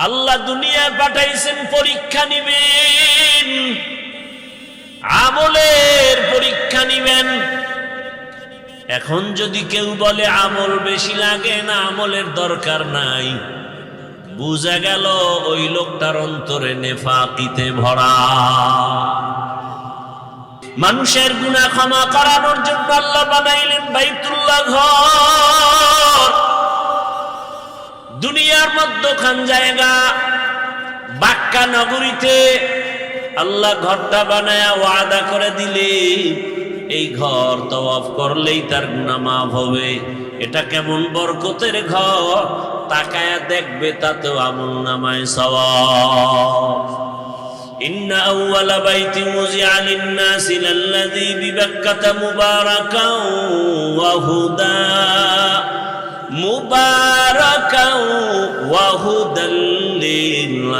আল্লাহ দুনিয়ায় পাঠাইছেন পরীক্ষা নিবেন, আমলের পরীক্ষা নিবেন। এখন যদি কেউ বলে আমল বেশি লাগে না, আমলের দরকার নাই, বুঝা গেল ওই লোকটার অন্তরে নেফাকিতে ভরা। মানুষের গুনাহ ক্ষমা করানোর জন্য আল্লাহ বানাইলেন বাইতুল্লাহ ঘর। দুনিয়ার মধ্যখান জায়গা বাক্কা নগরীতে আল্লাহ ঘরটা বানায়া ওয়াদা করে দিলে এই ঘর তওয়াফ করলেই তার গুনাহ মাফ হবে। এটা কেমন বরকতের ঘর, তাকায়া দেখবে তাতেও আমলনামায় সওয়াব। ইন্না আউওয়ালা বাইতি মুজিআ লিন-নাসি লাল্লাযী বিবাক্কাতা মুবারাকাও ওয়া হুদা মুবারাকাও ওয়া হুদাল লিল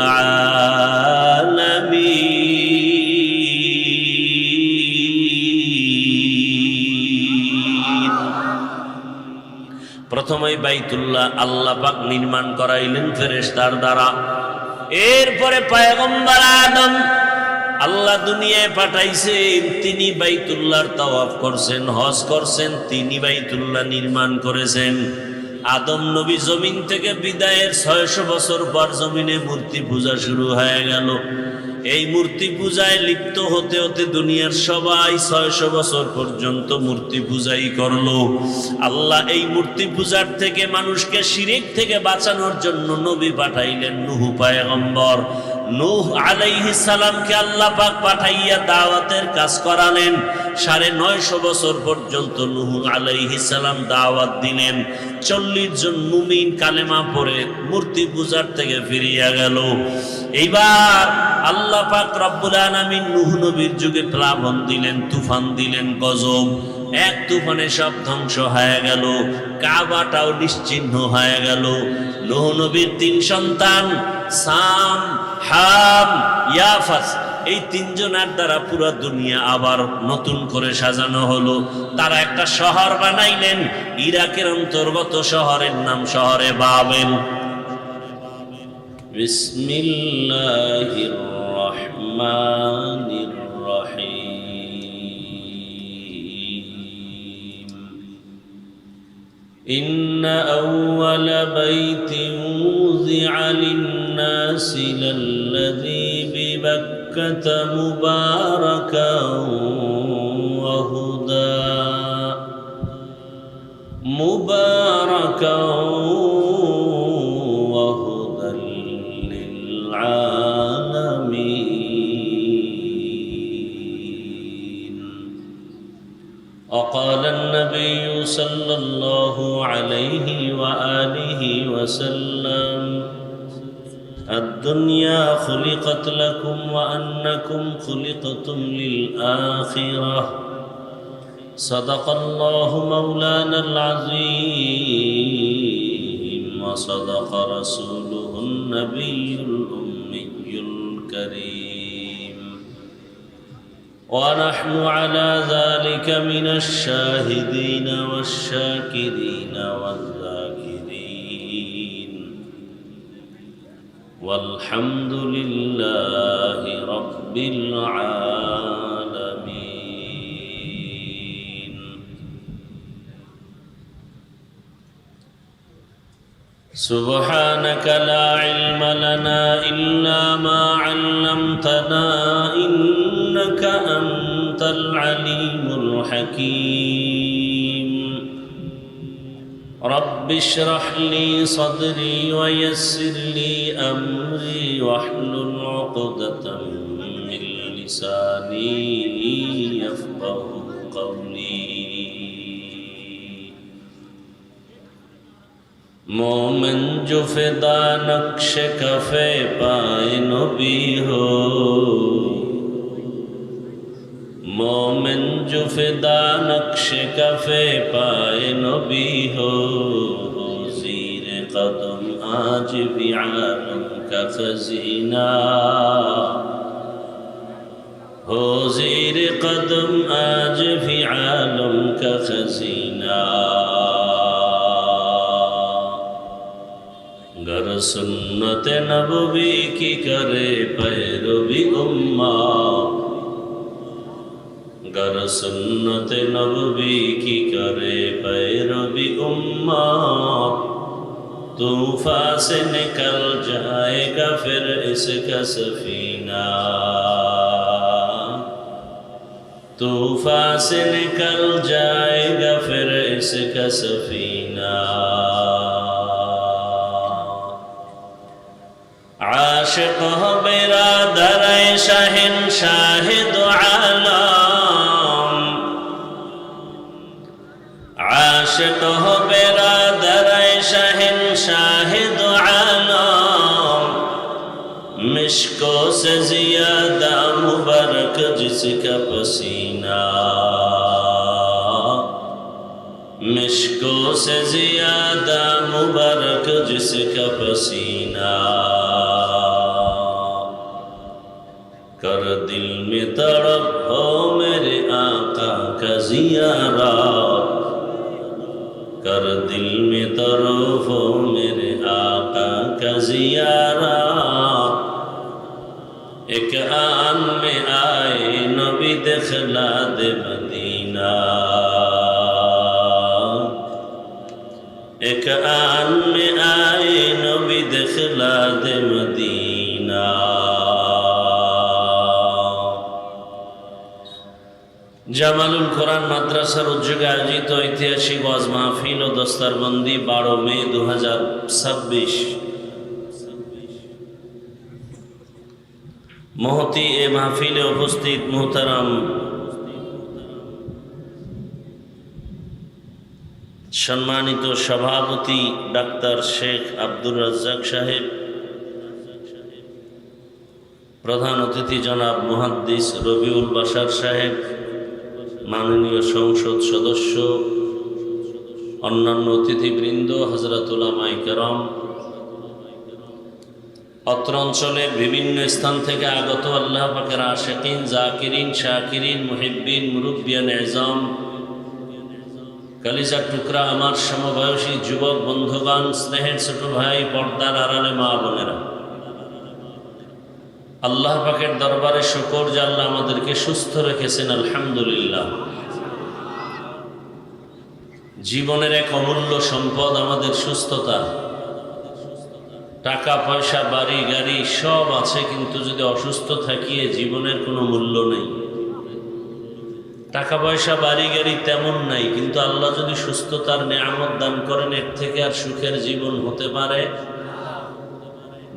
আলামিন। প্রথমে বাইতুল্লাহ আল্লাহ পাক নির্মাণ করাইলেন ফেরেশতার দ্বারা। এরপরে পয়গম্বর আদম আল্লাহ দুনিয়ায় পাঠাইছেন, তিনি বাইতুল্লাহর তাওয়াফ করছেন, হজ করছেন, তিনি বাইতুল্লাহ নির্মাণ করেছেন। আদম নবী জমিন থেকে বিদায়ের 600 বছর পর জমিনে মূর্তি পূজা শুরু হয়ে গেল। এই মূর্তি পূজায় লিপ্ত হতে হতে দুনিয়ার সবাই 600 বছর পর্যন্ত মূর্তি পূজাই করলো। আল্লাহ এই মূর্তি পূজার থেকে মানুষকে শিরিক থেকে বাঁচানোর জন্য নবী পাঠাইলেন নূহ পয়গম্বর। নূহ আলাইহিস সালামকে আল্লাহ পাক পাঠাইয়া দাওয়াতের কাজ করালেন। 950 বছর পর্যন্ত নূহ আলাইহিস সালাম দাওয়াত দিলেন। 40 জন মুমিন কালেমা পড়ে মূর্তি পূজার থেকে ফিরিয়া গেল। এইবার আল্লাহ পাক রব্বুল আলামিন নূহ নবীর যুগে প্লাবন দিলেন, তুফান দিলেন, গজব। এক তুফানে সব ধ্বংস হয়ে গেল, কাবাটাও নিশ্চিহ্ন হয়ে গেল। নূহ নবীর 3 সন্তান সাম, হাম, ইয়াফাস, এই 3 জনের দ্বারা পুরো দুনিয়া আবার নতুন করে সাজানো হলো। তারা একটা শহর বানাইলেন, ইরাকের অন্তর্গত শহরের নাম শহরে বাবেল। বিসমিল্লাহির রহমানির রহিম। ইন্না আউওয়ালা বাইতিন উযিআ লিন-নাসি লাল্লাযী বিবাক্কাতা মুবারাকাও ওয়া হুদা মুবারাকাও ওয়া হুদাল লিল আলামিন। وقال النبي صلى الله عليه وآله وسلم الدنيا خلقت لكم وأنكم خلقتم للآخرة صدق الله مولانا العظيم وصدق رسوله النبي الأمي الكريم ونحن على ذلك من الشاهدين والشاكرين والذاكرين والحمد لله رب العالمين. سبحانك لا علم لنا إلا ما علمتنا إنك أنت العليم الحكيم. رب اشرح لي صدري ويسر لي أمري واحلل عقدة من لساني يفقه قولي. मोमिन जो फिदा नक्श कफे पाए नबी हो, मोमिन जो फिदा नक्श कफे पाए नबी हो, ज़ीर कदम आज भी आलम का खजीना हो, ज़ीर कदम आज भी आलम का खजीना. गर सुन्नत नबवी की करे पैरवी उम्मा, गर सुन्नत नबवी की करे पैरवी उम्मा, तूफान से निकल जाएगा फिर इसका सफीना, तूफान से निकल जाएगा फिर इसका सफीना। आशिक हो बिरादर शहंशाह दो आलम, आशिक हो बिरादर शहंशाह दो आलम, मिश्को से ज़ियादा मुबारक जिसका पसीना, मिश्को से ज़ियादा मुबारक जिसका पसीना। कर दिल में तड़प हो मेरे आका का ज़ियारत, कर दिल में तड़प हो मेरे आका का ज़ियारत। एक आन में आए नबी दिखला दे मदीना, एक आन में आए नबी दिखला दे मदीना। জামালুল কোরআন মাদ্রাসার উদ্যোগে আয়োজিত ঐতিহাসিক ওয়াজ মাহফিল ও দস্তারবন্দি 12 মে 2026। মহতি এ মাহফিলে উপস্থিত মুহতারাম সম্মানিত সভাপতি ডাক্তার শেখ আব্দুর রাজ্জাক সাহেব, প্রধান অতিথি জনাব মুহাদ্দিস রবিউল বাশার সাহেব, মাননীয় সংসদ সদস্য, অন্যান্য অতিথিবৃন্দ, হযরত উলামায়ে কেরাম, অত্র অঞ্চলের বিভিন্ন স্থান থেকে আগত আল্লাহ পাকের আশিকিন, জাকিরিন, শাকিরিন, মুহিব্বিন, মুরব্বিয়ান এজাম, কালিজার টুকরা আমার সমবয়সী যুবক বন্ধুগণ, স্নেহের ছোট ভাই, পর্দার আড়ালে মা বোনেরা, আল্লাহ পাকের দরবারে শুকর যে আল্লাহ আমাদেরকে সুস্থ রেখেছেন, আলহামদুলিল্লাহ। জীবনের এক অমূল্য সম্পদ আমাদের সুস্থতা। টাকা পয়সা, বাড়ি গাড়ি সব আছে, কিন্তু যদি অসুস্থ থাকিয়ে জীবনের কোনো মূল্য নেই। টাকা পয়সা বাড়ি গাড়ি তেমন নাই, কিন্তু আল্লাহ যদি সুস্থতার নেয়ামত দান করেন, এর থেকে আর সুখের জীবন হতে পারে?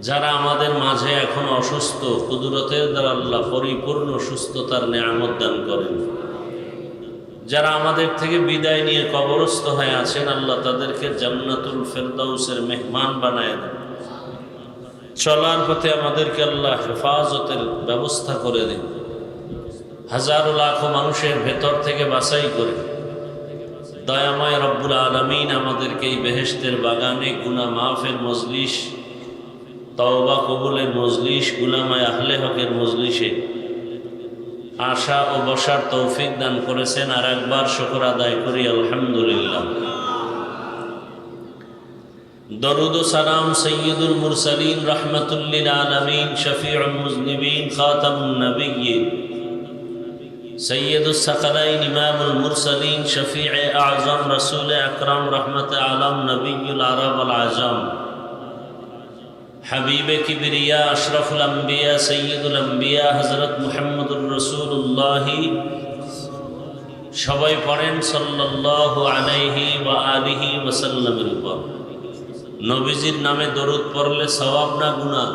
যারা আমাদের মাঝে এখন অসুস্থ, কুদরতের দ্বারা আল্লাহ পরিপূর্ণ সুস্থতার নেয়ামত দান করেন। যারা আমাদের থেকে বিদায় নিয়ে কবরস্থ হয়ে আছেন, আল্লাহ তাদেরকে জান্নাতুল ফেরদাউসের মেহমান বানায় দেন। চলার পথে আমাদেরকে আল্লাহ হেফাজতের ব্যবস্থা করে দিন। হাজারো লাখো মানুষের ভেতর থেকে বাছাই করে দয়াময় রব্বুল আলামিন আমাদেরকে এই বেহেশতের বাগানে গুনাহ মাফের মজলিস, তওবা কবুলের মজলিস, উলামায়ে আহলে হকের মজলিসে আসা ও বসার তৌফিক দান করেছেন। আর একবার শুকর আদায় করি আলহামদুলিল্লাহ। দরুদ ও সালাম সৈয়দুল মুরসালিন, রাহমাতুল লিল আলামিন, শফিউল মুজনিবিন, খাতামুন নবিয়্যিন, সৈয়দুস সাকালাইন, ইমামুল মুরসালিন, শফিয়ে আযম, রাসূল আকরাম, রহমতে আলম, নবিয়ুল আরব ওয়াল আজম, হাবিবে কিবরিয়া, আশরাফুল আম্বিয়া, সৈয়দুল আম্বিয়া, হযরত মুহাম্মদুর রাসূলুল্লাহ। সবাই পড়েন সাল্লাল্লাহু আলাইহি ওয়া আলিহি ওয়াসাল্লামের উপর। নবীজির নামে দরুদ পড়লে সওয়াব না গুনাহ?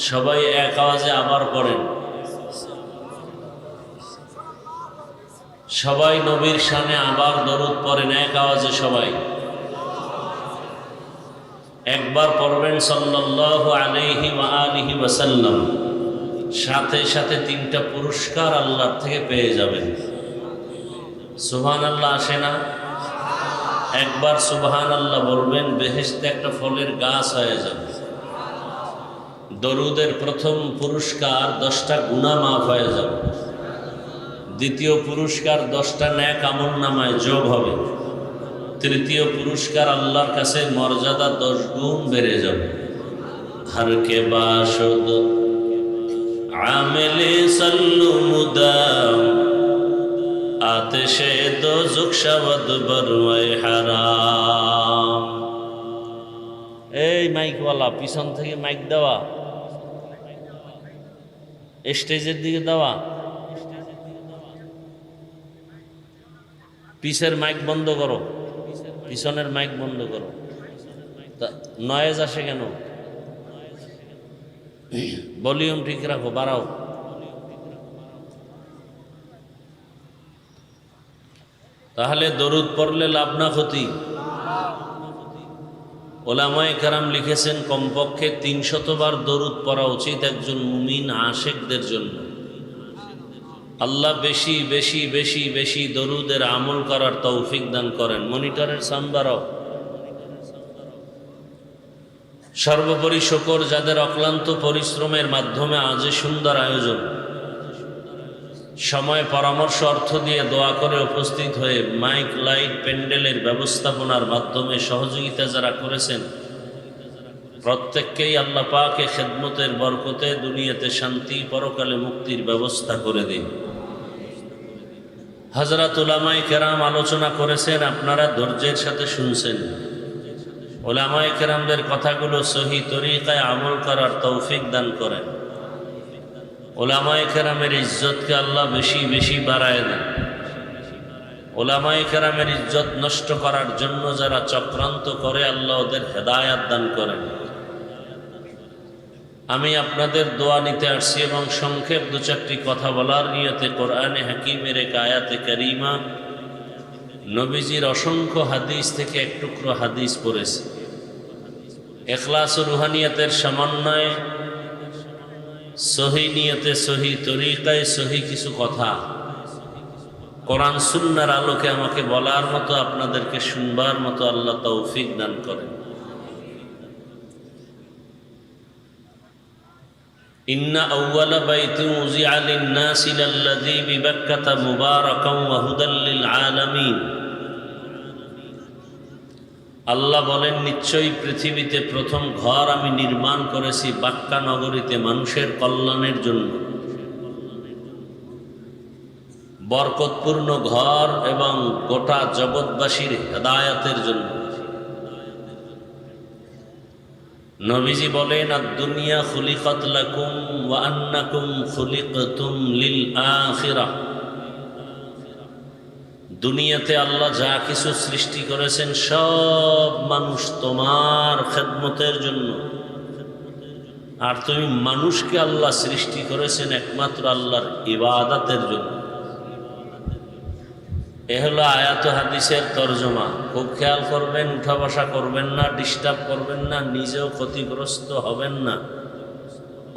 সবাই এক আওয়াজে আবার পড়েন। সবাই নবীর শানে আবার দরুদ পড়েন এক আওয়াজে। সবাই একবার পড়বেন সাল্লাল্লাহু আলাইহি ওয়া আলিহি ওয়াসাল্লাম, সাথে সাথে 3টা পুরস্কার আল্লাহর থেকে পেয়ে যাবেন। সুবহানাল্লাহ আসে না? একবার সুবহানাল্লাহ বলবেন, বেহেশতে একটা ফলের গাছ হয়ে যাবে। দরুদের প্রথম পুরস্কার 10টা গুনাহ মাফ হয়ে যাবে। দ্বিতীয় পুরস্কার 10টা নেক আমলনামায় যোগ হবে। তৃতীয় পুরস্কার আল্লাহর কাছে মর্যাদা 10 গুণ বেড়ে যাবে। हर के बाशुद आमिले सल्लु मुदाम आतिशे दोज़ख शवद बरवाए हराम। এই মাইকওয়ালা পিছন থেকে মাইক দেওয়া, স্টেজের দিকে দেওয়া, পিছের মাইক বন্ধ করো, পিছনের মাইক বন্ধ করো। নয়েজ আসে কেন? ভলিউম ঠিক রাখো, বাড়াও। তাহলে দরুদ পড়লে লাভ না ক্ষতি? ওলামায়ে কেরাম লিখেছেন কমপক্ষে 300 বার দরুদ পড়া উচিত একজন মুমিন আশিকদের জন্য। আল্লাহ বেশি বেশি বেশি বেশি দরুদের আমল করার তৌফিক দান করেন। মনিটরের সাউন্ড বাড়াও। সর্বোপরি শুকর যাদের অক্লান্ত পরিশ্রমের মাধ্যমে আজ সুন্দর আয়োজন, সময় পরামর্শ অর্থ দিয়ে দোয়া করে উপস্থিত হয়ে মাইক লাইট প্যান্ডেলের ব্যবস্থাপনার মাধ্যমে সহযোগিতা যারা করেছেন, প্রত্যেককেই আল্লাহ পাকে খেদমতের বরকতে দুনিয়াতে শান্তি, পরকালে মুক্তির ব্যবস্থা করে দিন। হযরত উলামায়ে কেরাম আলোচনা করেছেন, আপনারা ধৈর্যের সাথে শুনছেন। উলামায়ে কেরামদের কথাগুলো সহি তরিকায় আমল করার তৌফিক দান করেন। উলামায়ে কেরামের ইজ্জতকে আল্লাহ বেশি বেশি বাড়ায় দেন। উলামায়ে কেরামের ইজ্জত নষ্ট করার জন্য যারা চক্রান্ত করে, আল্লাহ ওদের হেদায়াত দান করেন। আমি আপনাদের দোয়া নিতে আসছি এবং সংক্ষেপ 2-4টি কথা বলার নিয়তে কোরআনে হাকিমের এক আয়াতে কারিমা, নবীজির অসংখ্য হাদিস থেকে এক টুকরো হাদিস পড়েছি। ইখলাস ও রুহানিয়াতের সমন্বয়ে সহি নিয়তে, সহি তরিকায়, সহি কিছু কথা কোরআন সুন্নাহর আলোকে আমাকে বলার মতো, আপনাদেরকে শুনবার মতো আল্লাহ তৌফিক দান করেন। ইন্না আউওয়ালা বাইতিন উযিআ লিন-নাসি লাল্লাযী বিবাক্কাতা মুবারাকান ওয়া হুদাল লিল আলামিন। আল্লাহ বলেন, নিশ্চয়ই পৃথিবীতে প্রথম ঘর আমি নির্মাণ করেছি বাক্কা নগরীতে মানুষের কল্যাণের জন্য, বরকতপূর্ণ ঘর এবং গোটা জগৎবাসীর হেদায়াতের জন্য। নবীজি বলেন, আদ-দুনিয়া খুলিকাত লাকুম ওয়া আন্নাকুম খুলিকতুম লিল আখিরাহ। দুনিয়াতে আল্লাহ যা কিছু সৃষ্টি করেছেন সব মানুষ তোমার খেদমতের জন্য, আর তুমি মানুষকে আল্লাহ সৃষ্টি করেছেন একমাত্র আল্লাহর ইবাদতের জন্য। এ হলো আয়াত হাদিসের তরজমা। খুব খেয়াল করবেন, উঠা বসা করবেন না, ডিস্টার্ব করবেন না, নিজেও ক্ষতিগ্রস্ত হবেন না,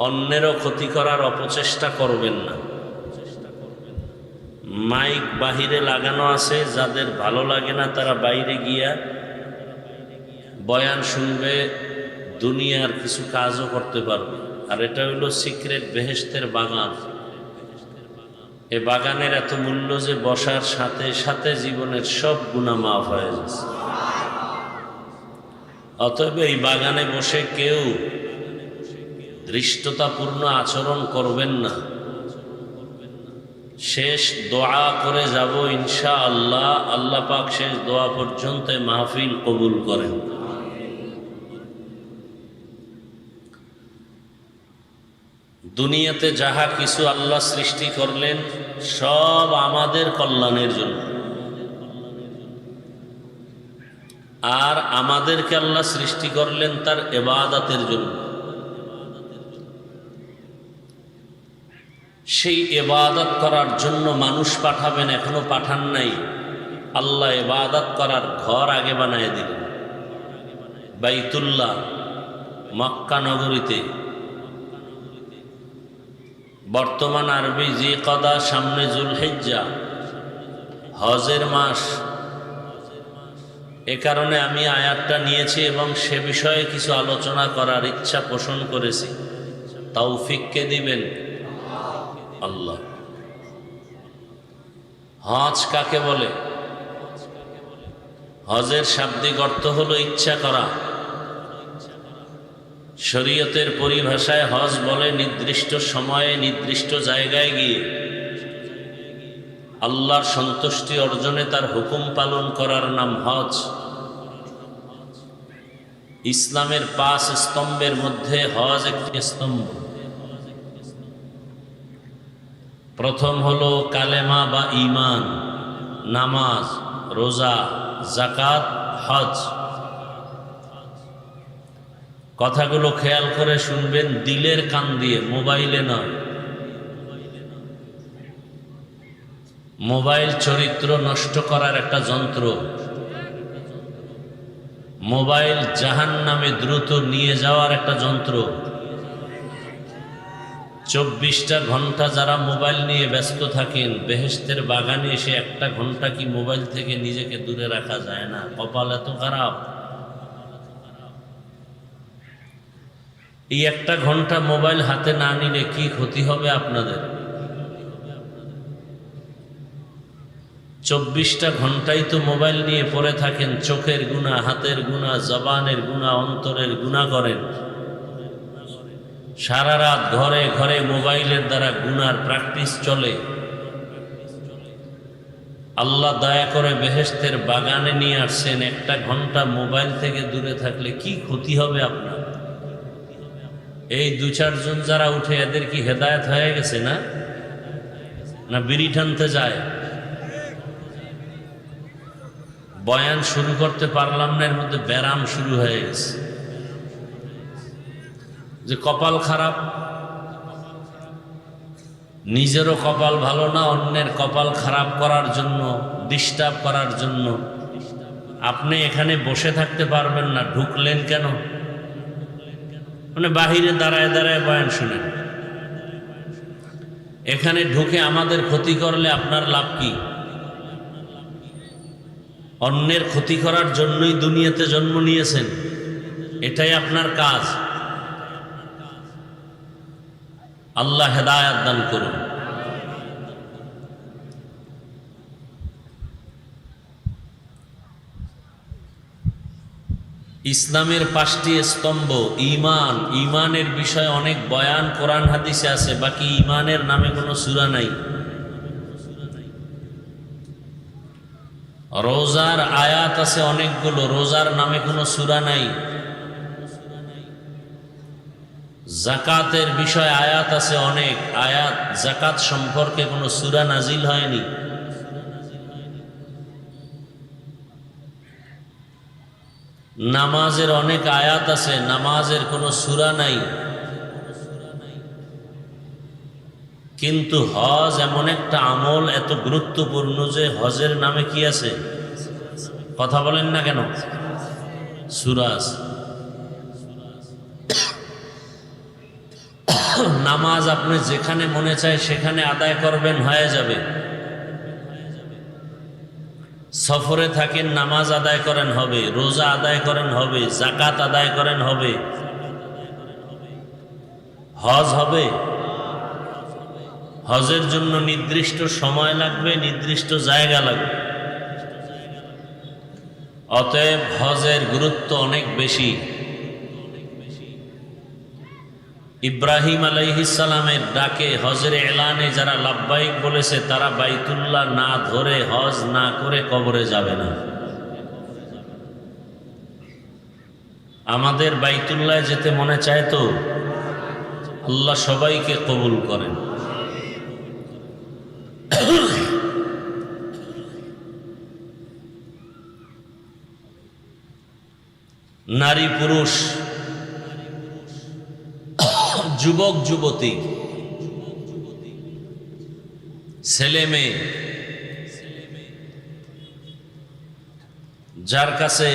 অন্যেরও ক্ষতি করার অপচেষ্টা করবেন না। মাইক বাহিরে লাগানো আছে, যাদের ভালো লাগে না তারা বাইরে গিয়া বয়ান শুনবে, দুনিয়ার কিছু কাজও করতে পারবে। আর এটা হইল সিক্রেট বেহেশতের বাগান। এ বাগানের এত মূল্য যে বসার সাথে সাথে জীবনের সব গুনাহ মাফ হয়ে যাচ্ছে। অতএব এই বাগানে বসে কেউ ধৃষ্টতাপূর্ণ আচরণ করবেন না। শেষ দোয়া করে যাব ইনশাআল্লাহ। আল্লাহ পাক শেষ দোয়া পর্যন্ত মাহফিল কবুল করেন। দুনিয়াতে যাহা কিছু আল্লাহ সৃষ্টি করলেন সব আমাদের কল্যাণের জন্য, আর আমাদেরকে আল্লাহ সৃষ্টি করলেন তার ইবাদতের জন্য। সেই ইবাদত করার জন্য মানুষ পাঠাবেন, এখনো পাঠান নাই। আল্লাহ ইবাদত করার ঘর আগে বানায় দিলেন। বাইতুল্লাহ মক্কা নগরীতে, বর্তমান আরবি জিকদা, সামনে জুলহিজ্জা, হজের মাস। এ কারণে আমি আয়াতটা নিয়েছি এবং সে বিষয়ে কিছু আলোচনা করার ইচ্ছা পোষণ করেছি। তৌফিক কে দিবেন? আল্লাহ। হজ কাকে বলে? হজের শাব্দিক অর্থ হলো ইচ্ছা করা। শরীয়তের পরিভাষায় হজ বলে নির্দিষ্ট সময়ে নির্দিষ্ট জায়গায় গিয়ে আল্লাহর সন্তুষ্টি অর্জনে তার হুকুম পালন করার নাম হজ। ইসলামের 5 স্তম্ভের মধ্যে হজ একটি স্তম্ভ। প্রথম হলো কালেমা বা ঈমান, নামাজ, রোজা, যাকাত, হজ। কথাগুলো খেয়াল করে শুনবেন, দিলের কান দিয়ে, মোবাইলে নয়। মোবাইল চরিত্র নষ্ট করার একটা যন্ত্র। মোবাইল জাহান্নামে দ্রুত নিয়ে যাওয়ার একটা যন্ত্র। 24টা ঘন্টা যারা মোবাইল নিয়ে ব্যস্ত থাকেন, বেহেশতের বাগানে এসে 1টা ঘন্টা কি মোবাইল থেকে নিজেকে দূরে রাখা যায় না? কপাল এত খারাপ। এই 1টা ঘন্টা মোবাইল হাতে না নিলে কি ক্ষতি হবে আপনাদের? 24টা ঘন্টাই তো মোবাইল নিয়ে পড়ে থাকেন, চোখের গুনাহ, হাতের গুনাহ, জবানের গুনাহ, অন্তরের গুনাহ করেন। সারা রাত ঘরে ঘরে মোবাইলের দ্বারা গুনার প্র্যাকটিস চলে। আল্লাহ দয়া করে বেহেশতের বাগানে নিয়ে আসছেন, 1টা ঘন্টা মোবাইল থেকে দূরে থাকলে কি ক্ষতি হবে আপনার? এই 2-4 জন যারা উঠে, এদের কি হেদায়েত হয়ে গেছে না? না বিড়ি টানতে যায়? বয়ান শুরু করতে পারলাম না, এর মধ্যে ব্যারাম শুরু হয়ে গেছে। যে কপাল খারাপ, নিজেরও কপাল ভালো না, অন্যের কপাল খারাপ করার জন্য, ডিস্টার্ব করার জন্য আপনি এখানে বসে থাকতে পারবেন না। ঢুকলেন কেন? মানে বাহিরে দাঁড়ায় দাঁড়ায় বয়ান শুনেন। এখানে ঢুকে আমাদের ক্ষতি করলে আপনার লাভ কি? অন্যের ক্ষতি করার জন্যই দুনিয়াতে জন্ম নিয়েছেন, এটাই আপনার কাজ। আল্লাহ হেদায়েত দান করুন। ইসলামের 5টি স্তম্ভ। ঈমান, ঈমানের বিষয়ে অনেক বয়ান কোরআন হাদিসে আছে, বাকি ঈমানের নামে কোনো সূরা নাই। রোজার আয়াত আছে অনেকগুলো, রোজার নামে কোনো সূরা নাই। যাকাতের বিষয়ে আয়াত আছে অনেক, আয়াত যাকাত সম্পর্কে কোনো সূরা নাজিল হয়নি। নামাজের অনেক আয়াত আছে, নামাজের কোনো সূরা নাই। কিন্তু হজ এমন একটা আমল এত গুরুত্বপূর্ণ যে হজের নামে কি আছে? কথা বলেন না কেন? সূরা আছে। নামাজ আপনি যেখানে মনে চায় সেখানে আদায় করবেন, হয়ে যাবে। সফরে থাকেন, নামাজ আদায় করেন হবে, রোজা আদায় করেন হবে, যাকাত আদায় করেন হবে, হজ হবে। হজের জন্য নির্দিষ্ট সময় লাগবে, নির্দিষ্ট জায়গা লাগবে। অতএব হজের গুরুত্ব অনেক বেশি। ইব্রাহিম আলাইহিস সালামের ডাকে, হজের এলানে যারা লাব্বাইক বলেছে, তারা বাইতুল্লাহ না ধরে, হজ না করে কবরে যাবে না। আমাদের বাইতুল্লাহ যেতে মনে চায় তো? আল্লাহ সবাইকে কবুল করেন। নারী পুরুষ, যুবক যুবতী, ছেলে মেয়ে, যার কাছে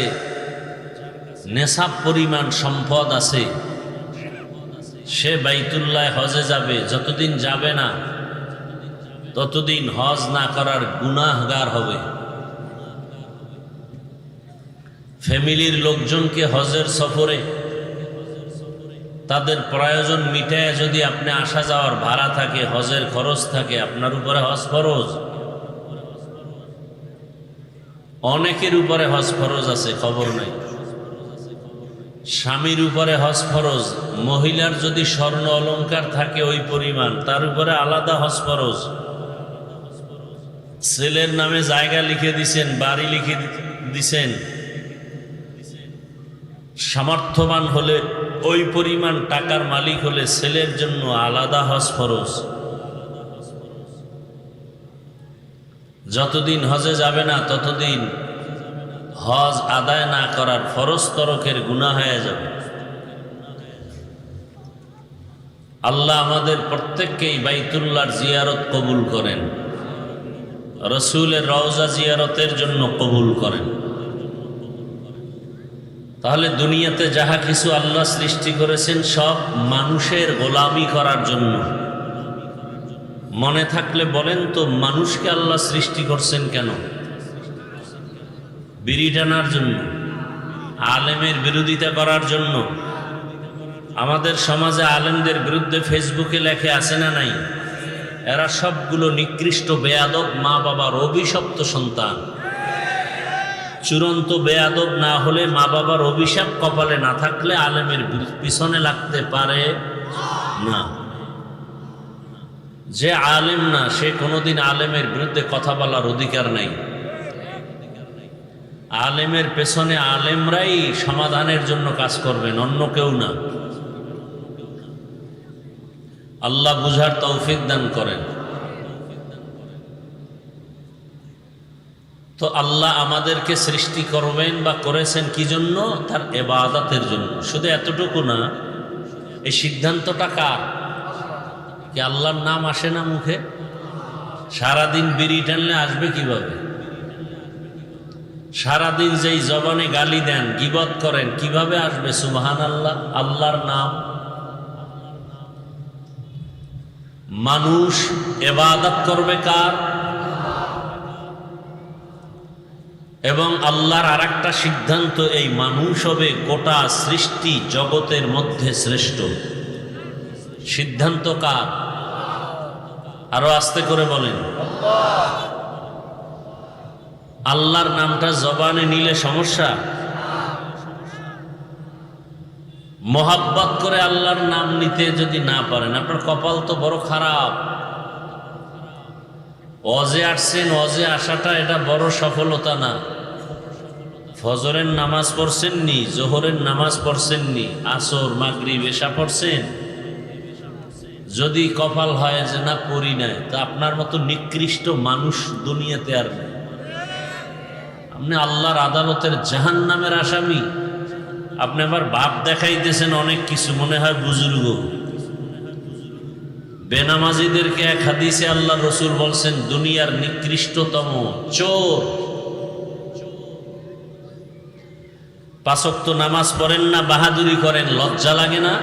নেশাব পরিমাণ সম্পদ আছে, সে বাইতুল্লাহ হজে যাবে। যতদিন যাবে না ততদিন হজ না করার গুনাহগার হবে। ফ্যামিলির লোকজনকে হজের সফরে তাদের প্রয়োজন মিটায় যদি আপনি আসা যাওয়ার ভাড়া থাকে, হজের খরচ থাকে, আপনার উপরে হজ ফরজ। অনেকের উপরে হজ ফরজ আছে, খবর নাই। স্বামীর উপরে হজ ফরজ, মহিলার যদি স্বর্ণ অলংকার থাকে ওই পরিমাণ, তার উপরে আলাদা হজ ফরজ। ছেলের নামে জায়গা লিখে দিছেন, বাড়ি লিখে দিছেন, সামর্থ্যবান হলে ওই পরিমাণ টাকার মালিক হলে ছেলের জন্য আলাদা হজ ফরজ। যতদিন হজে যাবে না ততদিন হজ আদায় না করার ফরজ তরকের গুনাহ হয়ে যাবে। আল্লাহ আমাদের প্রত্যেককেই বাইতুল্লাহর জিয়ারত কবুল করেন, রসুলের রওজা জিয়ারতের জন্য কবুল করেন। তাহলে দুনিয়াতে যাহা কিছু আল্লাহ সৃষ্টি করেছেন সব মানুষের গোলামি করার জন্য। মনে থাকলে বলেন তো, মানুষকে আল্লাহ সৃষ্টি করছেন কেন? বিড়ি টানার জন্য, আলেমের বিরোধিতা করার জন্য। আমাদের সমাজে আলেমদের বিরুদ্ধে ফেসবুকে লেখে আছে না নাই? এরা সবগুলো নিকৃষ্ট বেয়াদব, মা বাবার অভিশপ্ত সন্তান। চূড়ান্ত বেয়াদব না হলে, মা বাবার অভিশাপ কপালে না থাকলে আলেমের পিছনে লাগতে পারে না। যে আলেম না সে কোনোদিন আলেমের বিরুদ্ধে কথা বলার অধিকার নাই। আলেমের পেছনে আলেমরাই সমাধানের জন্য কাজ করবেন, অন্য কেউ না। আল্লাহ বুঝার তৌফিক দান করেন। তো আল্লাহ আমাদেরকে সৃষ্টি করবেন বা করেছেন কি জন্য? তার ইবাদতের জন্য। শুধু এতটুকু না, এই সিদ্ধান্তটা কার? কি আল্লাহর নাম আসে না মুখে? সারাদিন বিড়ি টানলে আসবে কিভাবে? সারাদিন যেই জবানে গালি দেন, গীবত করেন, কিভাবে আসবে সুবহানাল্লাহ? আল্লাহর নাম। মানুষ ইবাদত করবে কার? এবং আল্লাহর আরেকটা সিদ্ধান্ত, এই মানুষ হবে গোটা সৃষ্টি জগতের মধ্যে শ্রেষ্ঠ। সিদ্ধান্ত কার? আরো আস্তে করে বলেন। আল্লাহর নামটা জবানে নিলে সমস্যা? মোহাব্বত করে আল্লাহর নাম নিতে যদি না পারেন, আপনার কপাল তো বড় খারাপ। ওয়াজে আসছেন, ওয়াজে আসাটা এটা বড় সফলতা না। ফজরের নামাজ পড়ছেননি, জোহরের নামাজ পড়ছেননি, আসর মাগরিব এশা পড়ছেন, যদি কপাল হয় যে না পড়ি নাই, তা আপনার মতো নিকৃষ্ট মানুষ দুনিয়াতে আর নেই। আপনি আল্লাহর আদালতের জাহান্নামের আসামি। আপনি আবার বাপ দেখাইতেছেন অনেক কিছু, মনে হয় বুজুর্গ। বেনামাজিদেরকে এক হাদিসে আল্লাহ রসুল বলছেন দুনিয়ার নিকৃষ্টতম চোর। 5 ওয়াক্ত নামাজ পড়েন না, বাহাদুরি করেন, লজ্জা লাগে না?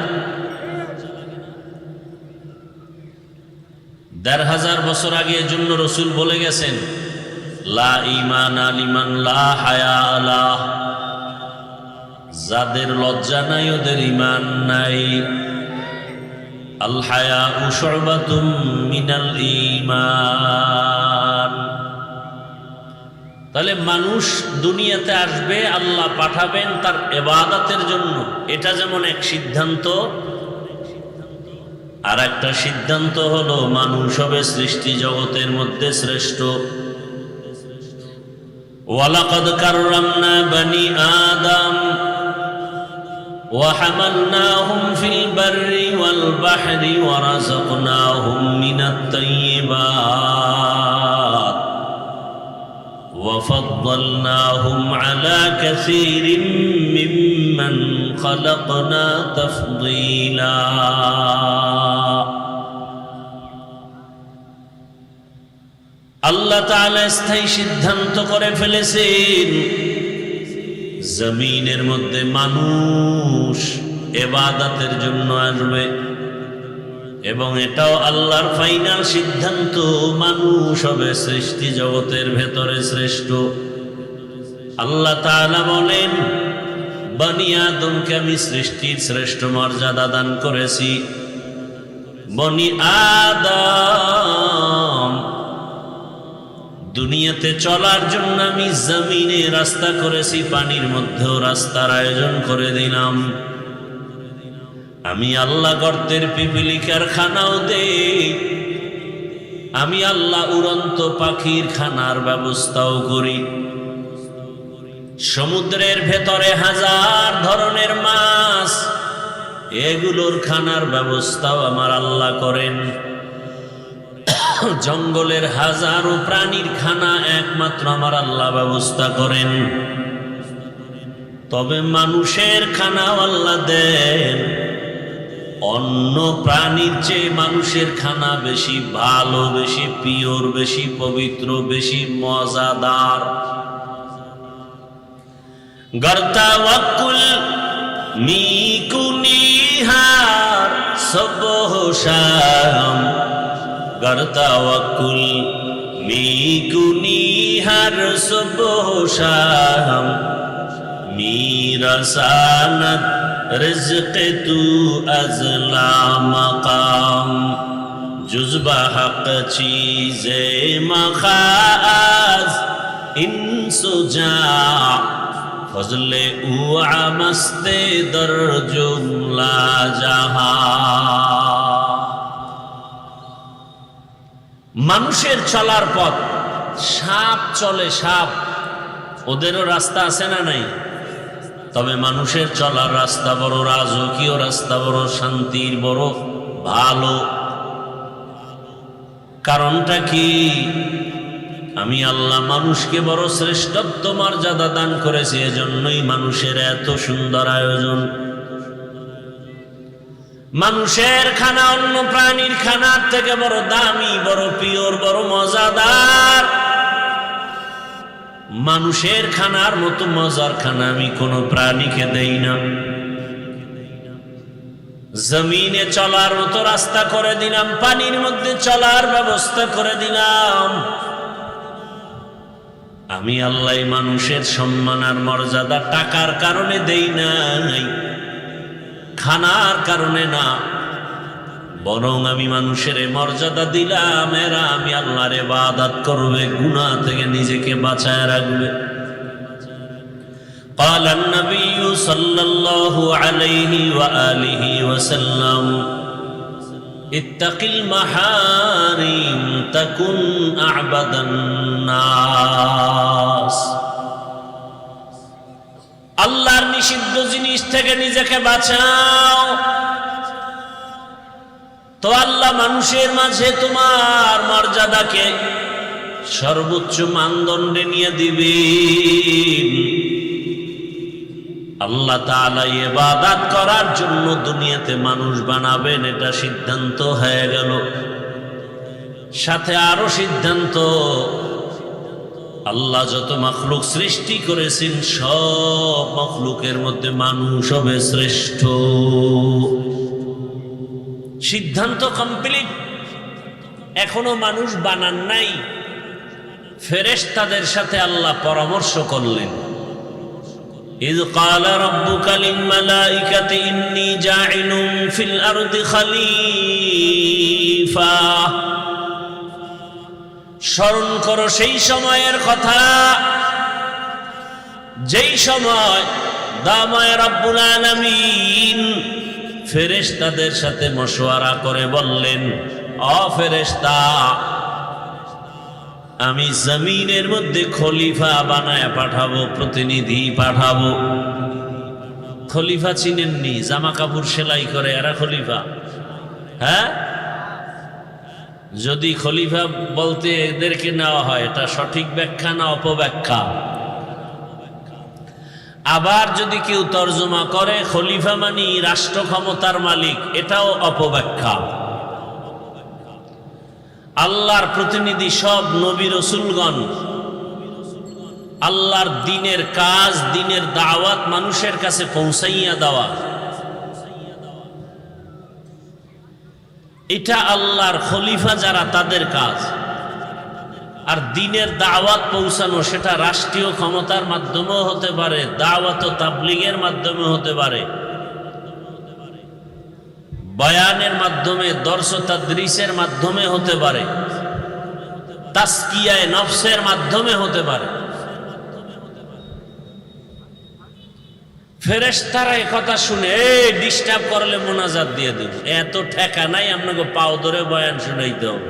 1500 বছর আগে এজন্য রসুল বলে গেছেন, লা ঈমানা লিমান লা হায়া আলাহ। যাদের লজ্জা নাই ওদের ঈমান নাই। আল হায়াউ শু'বাতুম মিনাল ঈমান। তাহলে মানুষ দুনিয়াতে আসবে, আল্লাহ পাঠাবেন তার ইবাদতের জন্য। এটা যেমন এক সিদ্ধান্ত, আর একটা সিদ্ধান্ত হলো মানুষ হবে সৃষ্টি জগতের মধ্যে শ্রেষ্ঠ। ওয়ালাকাদ কাররামনা বনি আদম وحملناهم في البر والبحر ورزقناهم من الطيبات وفضلناهم على كثير ممن خلقنا تفضيلا। আল্লাহ তাআলা স্থায়ী সিদ্ধান্ত করে ফেলেছেন জমিনের মধ্যে মানুষ ইবাদতের জন্য আসবে, এবং এটাও আল্লাহর ফাইনাল সিদ্ধান্ত, মানুষ হবে সৃষ্টি জগতের ভেতরে শ্রেষ্ঠ। আল্লাহ তাআলা বলেন, বনি আদমকে আমি সৃষ্টির শ্রেষ্ঠ মর্যাদা দান করেছি। বনি আদম দুনিয়াতে চলার জন্য আমি জমিনে রাস্তা করেছি, পানির মধ্যেও রাস্তার আয়োজন করে দিলাম। আমি আল্লাহ গর্তের পিপিলিকার খানাও দেই, আমি আল্লাহ উড়ন্ত পাখির খানার ব্যবস্থাও করি। সমুদ্রের ভেতরে হাজার ধরনের মাছ, এগুলোর খানার ব্যবস্থাও আমার আল্লাহ করেন। জঙ্গলের হাজারো প্রাণীর খানা একমাত্র আমার আল্লাহ ব্যবস্থা করেন। তবে মানুষের খানাও আল্লাহ দেন। অন্য প্রাণীর চেয়ে মানুষের খানা বেশি ভালো, বেশি পিওর, বেশি পবিত্র, বেশি মজাদার। গর্তাওয়াক্কুল মিকুনিহার সবহ শাম, গর্তাওয়াক্কুল মিকুনিহার সবহ শাম, মিরাসানাত رزق تو ازلا مقام جزبہ حق چیز مخاز ان سجا فضل او عمست در جملہ جہاں। মানুষের চলার পথ, সাপ চলে, সাপ, ওদেরও রাস্তা আছে না নাই? তবে মানুষের চলার রাস্তা বড় রাজকীয় রাস্তা, বড় শান্তির, বড় ভালো। কারণটা কি? আমি আল্লাহ মানুষকে বড় শ্রেষ্ঠত্ব মর্যাদা দান করেছি, এজন্যই মানুষের এত সুন্দর আয়োজন। মানুষের খানা অন্য প্রাণীর খানার থেকে বড় দামি, বড় পিওর, বড় মজাদার। মানুষের খানার মতো মজার খানা আমি কোনো প্রাণীকে দেই না। জমিনে চলার মতো রাস্তা করে দিলাম, পানির মধ্যে চলার ব্যবস্থা করে দিলাম। আমি আল্লাহ মানুষের সম্মান আর মর্যাদা টাকার কারণে দেই নাই, খানার কারণে না, বরং আমি মানুষের মর্যাদা দিলাম, এরা আমি আল্লাহর ইবাদত করবে, গুনাহ থেকে নিজেকে বাঁচায় রাখবে। قال النبي صلى الله عليه وآله وسلم اتق المحارم تكن أعبد الناس। আল্লাহর নিষিদ্ধ জিনিস থেকে নিজেকে বাঁচাও, তো আল্লাহ মানুষের মাঝে তোমার মর্যাদাকে সর্বোচ্চ মানদণ্ডে নিয়ে দিবেন। আল্লাহ তাআলা ইবাদত করার জন্য দুনিয়াতে মানুষ বানাবেন, এটা সিদ্ধান্ত হয়ে গেল। সাথে আরো সিদ্ধান্ত, আল্লাহ যত মাখলুক সৃষ্টি করেছেন সব মাখলুকের মধ্যে মানুষ হবে শ্রেষ্ঠ। সিদ্ধান্ত কমপ্লিট। এখনো মানুষ বানান নাই, ফেরেশতাদের সাথে আল্লাহ পরামর্শ করলেন। ইয ক্বালা রাব্বুকা লিল মালাইকাতি ইন্নী জাইলুন ফিল আরদি খলিফা। স্মরণ করো সেই সময়ের কথা, যেই সময় দামায় রব্বুল আলামিন ফেরেশতাদের সাথে মশওয়ারা করে বললেন, ও ফেরেশতা, আমি জমিনের মধ্যে খলিফা বানায় পাঠাবো, প্রতিনিধি পাঠাবো। খলিফা চিনেননি? জামা কাপড় সেলাই করে এরা খলিফা? হ্যাঁ, যদি খলিফা বলতে এদেরকে নেওয়া হয়, এটা সঠিক ব্যাখ্যা না অপব্যাখ্যা? আবার যদি কেউ তর্জমা করে খলিফা মানি রাষ্ট্র ক্ষমতার মালিক, এটাও অপব্যাখ্যা। আল্লাহর প্রতিনিধি সব নবী রাসূলগণ, আল্লাহর দ্বীনের কাজ, দ্বীনের দাওয়াত মানুষের কাছে পৌঁছাইয়া দেওয়া, এটা আল্লাহর খলিফা যারা তাদের কাজ। আর দ্বীনের দাওয়াত পৌঁছানো সেটা রাষ্ট্রীয় ক্ষমতার মাধ্যমেও হতে পারে, দাওয়াত ও তাবলীগের মাধ্যমে হতে পারে, বয়ানের মাধ্যমে, দর্স তাদরিসের মাধ্যমে হতে পারে। তাসকিয়ায়ে নফসের মাধ্যমে হতে পারে। ফেরেশতারা এই কথা শুনে ডিস্টার্ব করলে মোনাজাত দিয়ে দেব, এত ঠেকা নাই আপনাকে পাও ধরে বয়ান শুনাইতে হবে।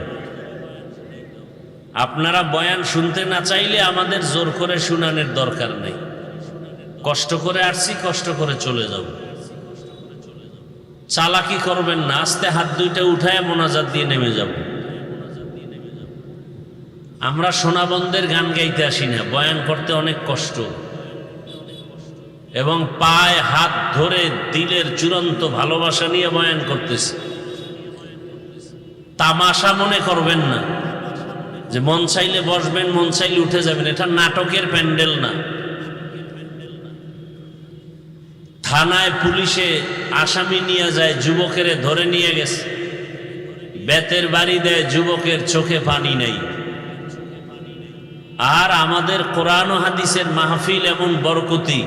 আপনারা বয়ান শুনতে না চাইলে আমাদের জোর করে শুনানোর দরকার নেই। কষ্ট করে আসছি, কষ্ট করে চলে যাব। চালাকি করবেন না, আস্তে হাত দুইটা উঠায় মোনাজাত দিয়ে নেমে যাব। আমরা সোনাবন্দের গান গাইতে আসি না, বয়ান করতে অনেক কষ্ট, এবং পায়ে হাত ধরে দিলের চূড়ান্ত ভালোবাসা নিয়ে বয়ান করতেছি। তামাশা মনে করবেন না যে মন চাইলে বসবেন, মন চাইলে উঠে যাবেন। এটা নাটকের প্যান্ডেল না। থানায় পুলিশে আসামি নিয়ে যায়, যুবকের ধরে নিয়ে গেছে, বেতের বাড়ি দেয়, যুবকের চোখে পানি নেই। আর আমাদের কোরআন ও হাদিসের মাহফিল এমন বরকতি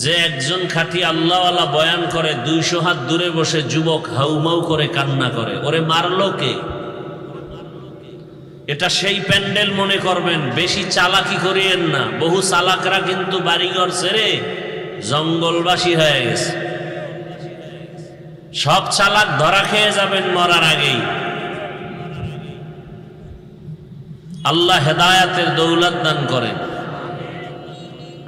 যে একজন খাঁটি আল্লাহওয়ালা বয়ান করে, 200 হাত দূরে বসে যুবক হাউমাউ করে কান্না করে, ওরে মারলো কে? এটা সেই প্যান্ডেল মনে করবেন, বেশি চালাকি করিয়েন না। বহু চালাকরা কিন্তু বাড়িঘর ছেড়ে জঙ্গলবাসী হয়ে গেছে। সব চালাক ধরা খেয়ে যাবেন মরার আগেই। আল্লাহ হেদায়াতের দৌলত দান করেন।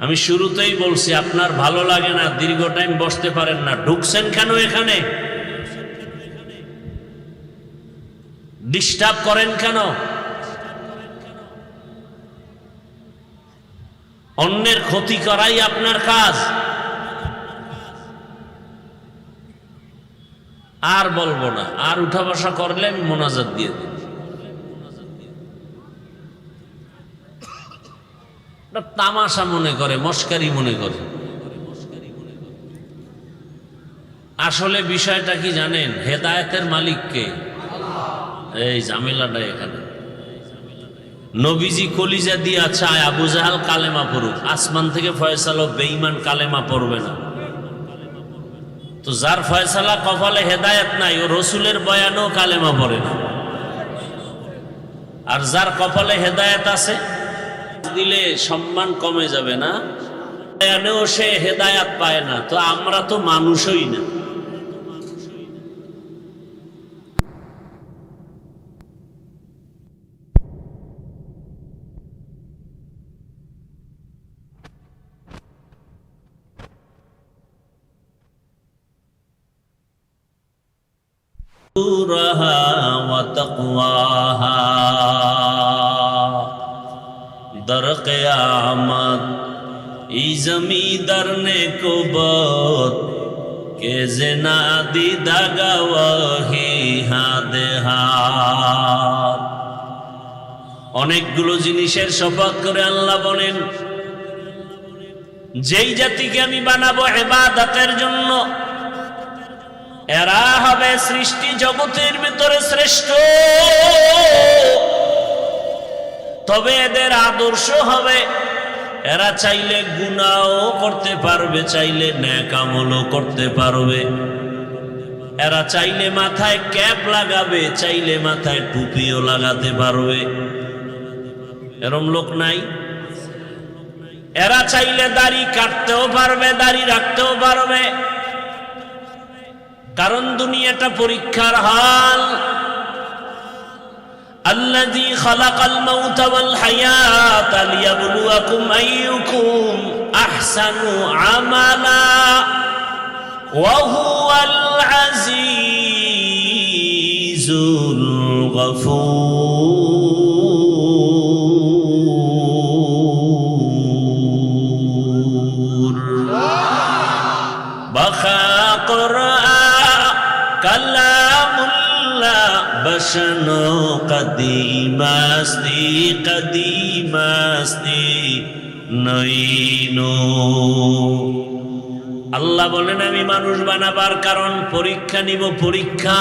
আমি শুরুতেই বলছি, আপনার ভালো লাগে না, দীর্ঘ টাইম বসতে পারেন না, ঢুকছেন কেন এখানে? ডিস্টার্ব করেন কেন? অন্যের ক্ষতি করাই আপনার কাজ। আর বলবো না, আর উঠা বসা করলে আমি মোনাজাত দিয়ে দিই। তামাশা মনে করে, মস্কারি মনে করে। আসলে বিষয়টা কি জানেন? হেদায়েতের মালিক কে? এই ঝামেলাটা এখানে। নবীজি কলিজা দিয়া চায় আবু জাহাল কালেমা পড়ুক, আসমান থেকে ফয়সালা বেঈমান কালেমা পড়বে না। তো যার ফয়সালা কপালে হেদায়েত নাই, ও রসুলের বয়ানেও কালেমা পড়ে না। আর যার কপালে হেদায়েত আছে, দিলে সম্মান কমে যাবে না, বয়ানেও সে হেদায়েত পায় না। তো আমরা তো মানুষই না। در قیامت ای زمیندر نے کوبت کہ زنا دیدہ گواہی হাত হাত। অনেকগুলো জিনিসের শপথ করে আল্লাহ বলেন, যেই জাতিকে আমি বানাবো ইবাদতের জন্য, এরা হবে সৃষ্টি জগতের ভিতরে শ্রেষ্ঠ। তবে এদের আদর্শ হবে, এরা চাইলে গুনাহও করতে পারবে, চাইলে নেক আমলও করতে পারবে। এরা চাইলে মাথায় ক্যাপ লাগাবে, চাইলে মাথায় টুপিও লাগাতে পারবে। এরম লোক নাই? এরা চাইলে দাড়ি কাটতেও পারবে, দাড়ি রাখতেও পারবে। কারণ দুনিয়াটা পরীক্ষার হাল। আল্লাযী খালাকাল মাউতা ওয়াল হায়াতা লিয়াবলুয়াকুম আইয়ুকুম আহসানু আমালা ওয়া হুয়াল আজিজুল গফুর। বাখা কালামুল্লাহ বসনো কদিমাস্তি কদিমাস্তি নইনো। আল্লাহ বলেন, আমি মানুষ বানাবার কারণ পরীক্ষা নিব। পরীক্ষা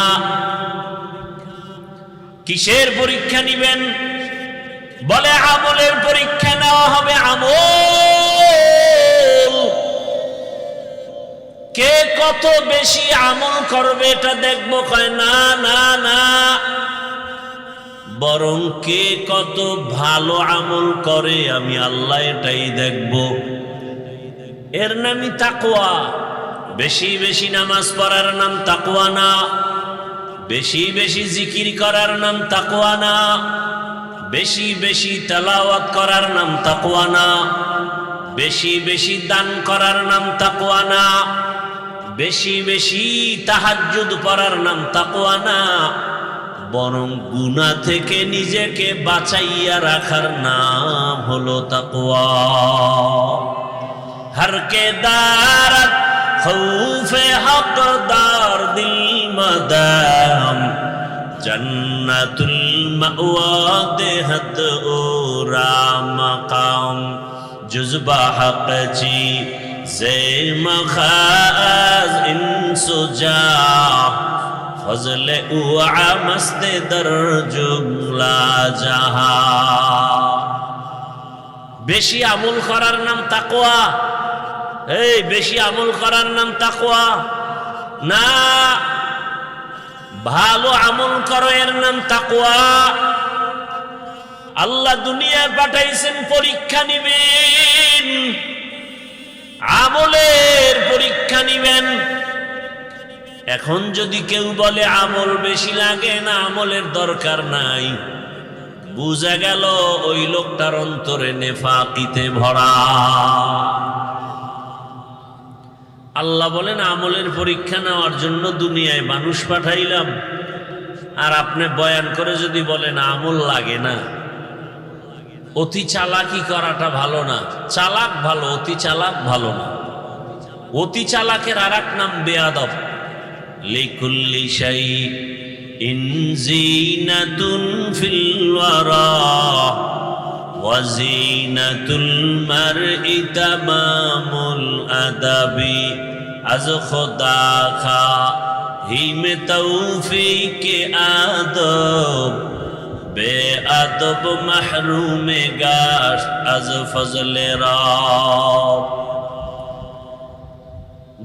কিসের পরীক্ষা নিবেন? বলে আমলের পরীক্ষা নেওয়া হবে। আমল কে কত বেশি আমল করবে এটা দেখবো। কয় না না না, বরং কে কত ভালো আমল করে আমি আল্লাহ এটাই দেখব। এর নামই তাকওয়া। বেশি বেশি নামাজ পড়ার নাম তাকওয়া না, বেশি বেশি জিকির করার নাম তাকওয়া না, বেশি বেশি তেলাওয়াত করার নাম তাকওয়া না, বেশি বেশি দান করার নাম তাকওয়া না, বেশি বেশি তাহাজ্জুদ পড়ার নাম তাকওয়া না, বরং গুনাহ থেকে নিজেকে বাঁচাইয়া রাখার নাম হলো তাকওয়া। हर के दारत खौफे हकदार दिल मदाम जन्नतुल मअवा देहत ओरा मकाम जुज़बा हक ची ज़े मखाज इंसुजा फजल उआ मस्त दर जुमला जहा। বেশি আমল করার নাম তাকওয়া। এই বেশি আমল করার নাম তাকওয়া না, ভালো আমল করো এর নাম তাকওয়া। আল্লাহ দুনিয়ায় পাঠাইছেন পরীক্ষা নিবেন, আমলের পরীক্ষা নিবেন। এখন যদি কেউ বলে আমল বেশি লাগে না, আমলের দরকার নাই, বুঝা গেল ওই লোকটার অন্তরে নেফাকিতে ভরা। আল্লাহ বলেন আমলের পরীক্ষা নেওয়ার জন্য দুনিয়ায় মানুষ পাঠাইলাম, আর আপনি বয়ান করে যদি বলেন আমল লাগে না। অতি চালাকি করাটা ভালো না, চালাক ভালো, অতি চালাক ভালো না। অতি চালাকের আর এক নাম বেয়াদব। লিকুল্লি শাই ইন জিনাতুন ফিল ওয়ারা ওয়া জিনাতুল মারই তামামুল আদাবি আজ খুদা খা হিম তৌফিক আদব বেআদব মাহরুম গাশ আজ ফজলে রব।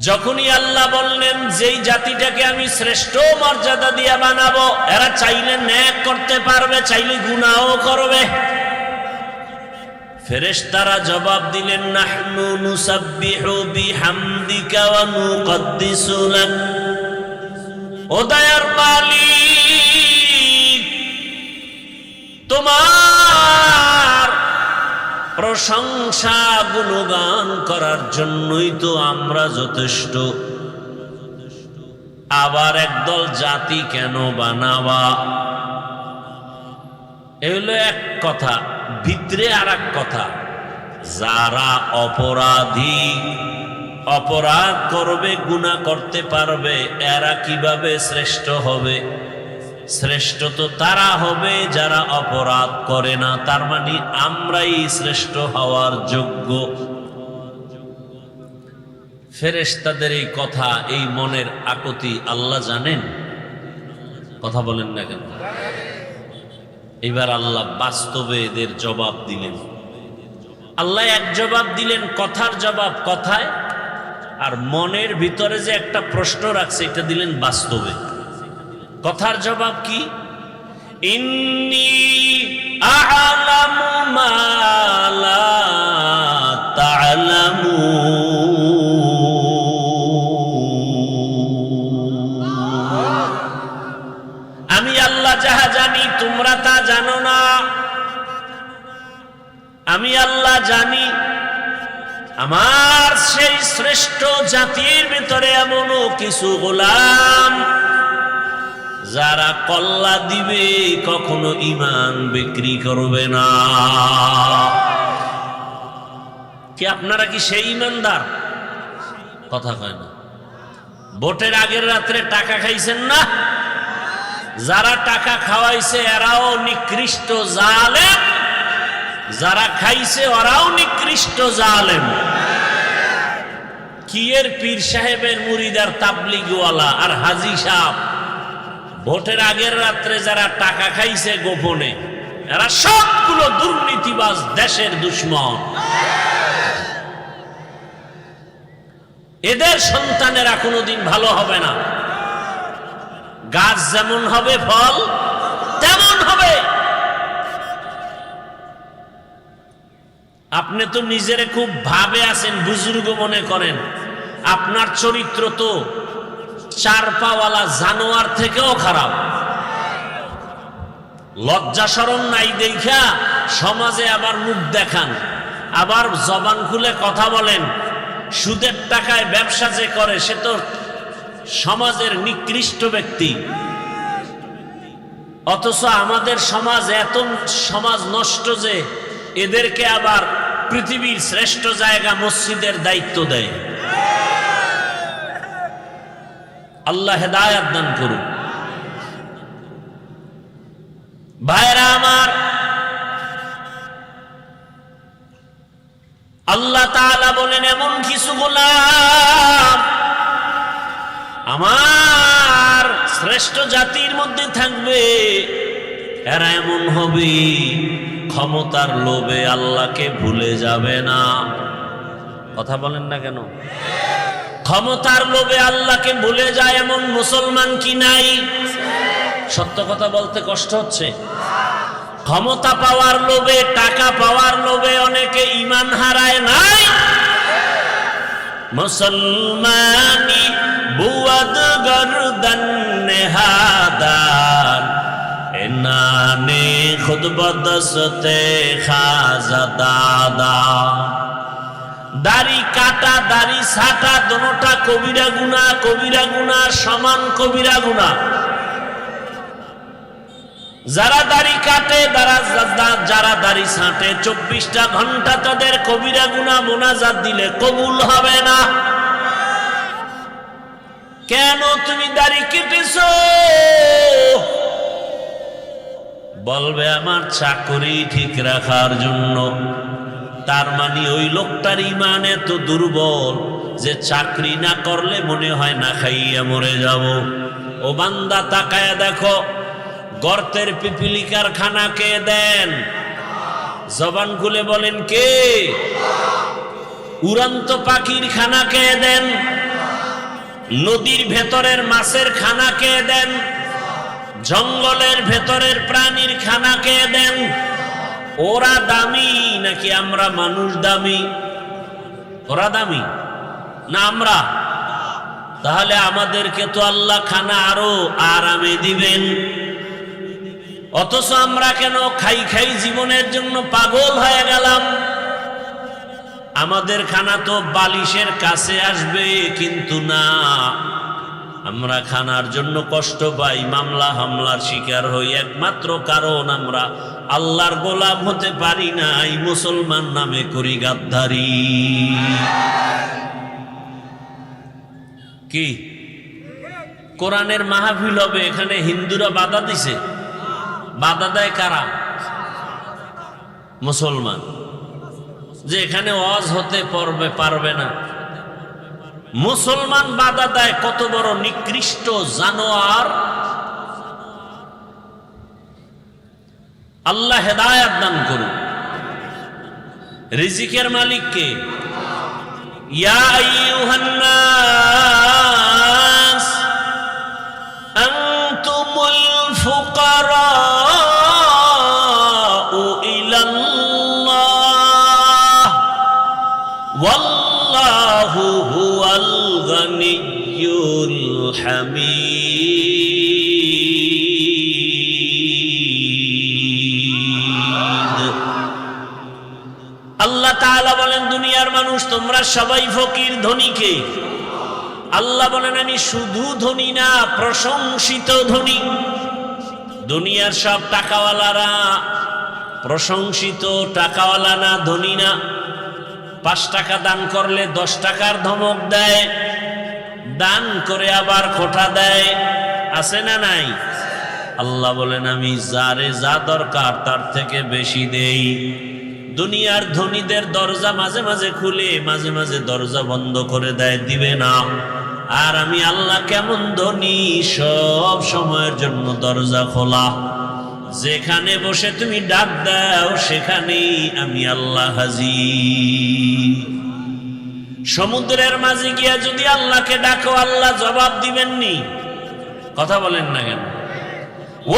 যখনই আল্লাহ বললেন যেই জাতিটাকে আমি শ্রেষ্ঠ মর্যাদা দিয়ে বানাবো, এরা চাইলে নেক করতে পারবে, চাইলে গুনাহও করবে। ফেরেশতারা জবাব দিলেন নাহনু নুসাব্বিহু বিহামদিকা ওয়া নুকদ্দিসু লাক। ও দয়ার মালিক, তোমার প্রশংসা গুণগান করার জন্যই তো আমরা যথেষ্ট, আবার একদল জাতি কেন বানাবা? এগুলো এক কথা, ভিতরে আর এক কথা। যারা অপরাধী, অপরাধ করবে, গুনাহ করতে পারবে, এরা কিভাবে শ্রেষ্ঠ হবে? শ্রেষ্ঠ তো তারা হবে যারা অপরাধ করে না। তার মানে আমরাই শ্রেষ্ঠ হওয়ার যোগ্য। ফেরেশতাদের এই কথা, এই মনের আকুতি আল্লাহ জানেন। কথা বলেন না কেন? এবার আল্লাহ বাস্তবে এদের জবাব দিলেন। আল্লাহ এক জবাব দিলেন, কথার জবাব কথায়, আর মনের ভিতরে যে একটা প্রশ্ন রাখছে এটা দিলেন বাস্তবে। কথার জবাব কি? ইন্নী আ'লামু মা লা তা'লামুন। আমি আল্লাহ যাহা জানি তোমরা তা জানো না। আমি আল্লাহ জানি আমার সেই শ্রেষ্ঠ জাতির ভিতরে এমনও কিছু গোলাম যারা কল্লা দিবে, কখনো ঈমান বিক্রি করবে না। কি আপনারা কি সেই ঈমানদার? কথা কয় না। ভোটের আগের রাত্রে টাকা খাইছেন না? যারা টাকা খাওয়াইছে এরাও নিকৃষ্ট জালেম, যারা খাইছে ওরাও নিকৃষ্ট জালেম। কি এর পীর সাহেবের মুরিদার তাবলিগওয়ালা আর হাজী সাহেব, ভোটের আগের রাত্রে যারা টাকা খাইছে গোপনে, এরা সবগুলো দুর্নীতিবাজ, দেশের দুশ্মন। এদের সন্তানেরা কোনোদিন ভালো হবে না। গাছ যেমন হবে ফল তেমন হবে। আপনি তো নিজেরে খুব ভাবে আছেন, বুজুর্গ মনে করেন, আপনার চরিত্র তো চার পাওয়ালা জানোয়ার থেকেও খারাপ। লজ্জা শরম নাই দেখা সমাজে আবার মুখ দেখান, আবার জবান খুলে কথা বলেন। সুদের টাকায় ব্যবসা যে করে সে তো সমাজের নিকৃষ্ট ব্যক্তি। অথচ আমাদের সমাজ এত সমাজ নষ্ট যে এদেরকে আবার পৃথিবীর শ্রেষ্ঠ জায়গা মসজিদের দায়িত্ব দেয়। আল্লাহ হেদায়েত দান করুন। ভাইরা আমার, আল্লাহ তাআলা বলেন এমন কিছু গোলাম আমার শ্রেষ্ঠ জাতির মধ্যে থাকবে, এরা এমন হবে ক্ষমতার লোভে আল্লাহকে ভুলে যাবে না। কথা বলেন না কেন? ক্ষমতার লোভে আল্লাহকে ভুলে যায় এমন মুসলমান কি নাই? সত্য কথা বলতে কষ্ট হচ্ছে। ক্ষমতা পাওয়ার লোভে, টাকা পাওয়ার লোভে অনেকে ঈমান হারায় নাই। মুসলমানি বুয়াদ গরদান নেহাদান এনানে খুদ বদসতে খাজা দাদা। দাড়ি কাটা দাড়ি ছাটা দোনোটা কবিরা গুনাহ, কবিরা গুনাহ সমান কবিরা গুনাহ। যারা দাড়ি কাটে, যারা দাড়ি ছাঁটে, 24টা ঘন্টা তাদের কবিরা গুনাহ মোনাজাত দিলে কবুল হবে না। কেন তুমি দাড়ি কেটেছো? বলবে আমার চাকরি ঠিক রাখার জন্য। তার মানে ওই লোকটার ঈমান এত দুর্বল যে চাকরি না করলে মনে হয় না খাইয়া মরে যাব। ও বান্দা তাকায়া দেখো, গর্তের পিপিলিকার খানা কে দেন? জবান খুলে বলেন কে? উড়ন্ত পাখির খানা কে দেন? নদীর ভেতরের মাছের খানা কে দেন? জঙ্গলের ভেতরের প্রাণীর খানা কে দেন? ওরা দামি নাকি আমরা মানুষ দামি? ওরা দামি না আমরা? তাহলে আমাদেরকে তো আল্লাহ খানা আরো আরামে দিবেন। অথচ আমরা কেন খাই খাই জীবনের জন্য পাগল হয়ে গেলাম? আমাদের খানা তো বালিশের কাছে আসবে, কিন্তু না, আমরা খানার জন্য কষ্ট পাই, মামলা হামলার শিকার হই, একমাত্র কারণ আমরা আল্লাহর গোলাম হতে পারি নাই, মুসলমান নামে করি গাদ্দারি। কি কোরআনের মাহফিল হবে, এখানে হিন্দুরা বাধা দিছে। বাধা দেয় কারা? মুসলমান। যে এখানে ওয়াজ হতে পারবে না, মুসলমান বাধা দেয়। কত বড় নিকৃষ্ট জানোয়ার! আল্লাহ হেদায়েত দান করুন। রিজিকের মালিক কে? ইয়া আইয়ুহান নাস আনতুমুল ফুকারাউ ইলাল্লাহ ওয়াল্লাহু হুয়াল গানিয়্যুল হামিদ। আল্লাহ তাআলা বলেন, দুনিয়ার মানুষ তোমরা সবাই ফকির, ধনী কে? আল্লাহ বলেন, আমি শুধু ধনী না, প্রশংসিত ধনী। দুনিয়ার সব টাকাওয়ালারা প্রশংসিত টাকাওয়ালা না, ধনী না। 5 টাকা দান করলে 10 টাকার ধমক দেয়, দান করে আবার খোঁটা দেয়, আছে না নাই? আল্লাহ বলেন, আমি যারে যা দরকার তার থেকে বেশি দেই। দুনিয়ার ধনীদের দরজা মাঝে মাঝে খুলে, মাঝে মাঝে দরজা বন্ধ করে দেয়, দিবে না। আর আমি আল্লাহ কেমন ধনী, সব সময়ের জন্য দরজা খোলা। যেখানে বসে তুমি ডাক দাও সেখানেই আমি আল্লাহ হাজির। সমুদ্রের মাঝে গিয়া যদি আল্লাহকে ডাকো, আল্লাহ জবাব দিবেননি? কথা বলেন না কেন?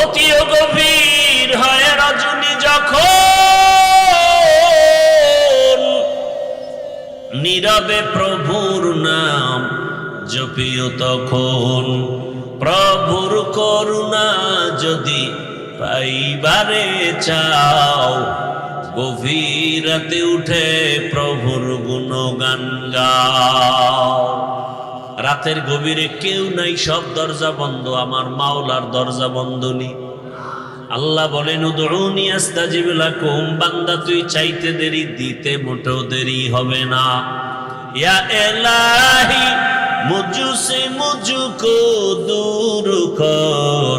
অতি গভীর হয় রজনী যখন নীরবে প্রভুর নাম জপিও তখন। প্রভুর করুণা যদি পাইবারে চাও, গভীর রাতে উঠে প্রভুর গুণগান গাও। রাতের গভীরে কেউ নাই, সব দরজা বন্ধ, আমার মাওলার দরজা বন্ধ নি। আল্লাহ বলেন উদউনি আস্তাজিব লাকুম, বান্দা তুই চাইতে দেরি, দিতে মোটেও দেরি হবে না। ইয়া ইলাহি মুঝসে মুঝকো দূর কর,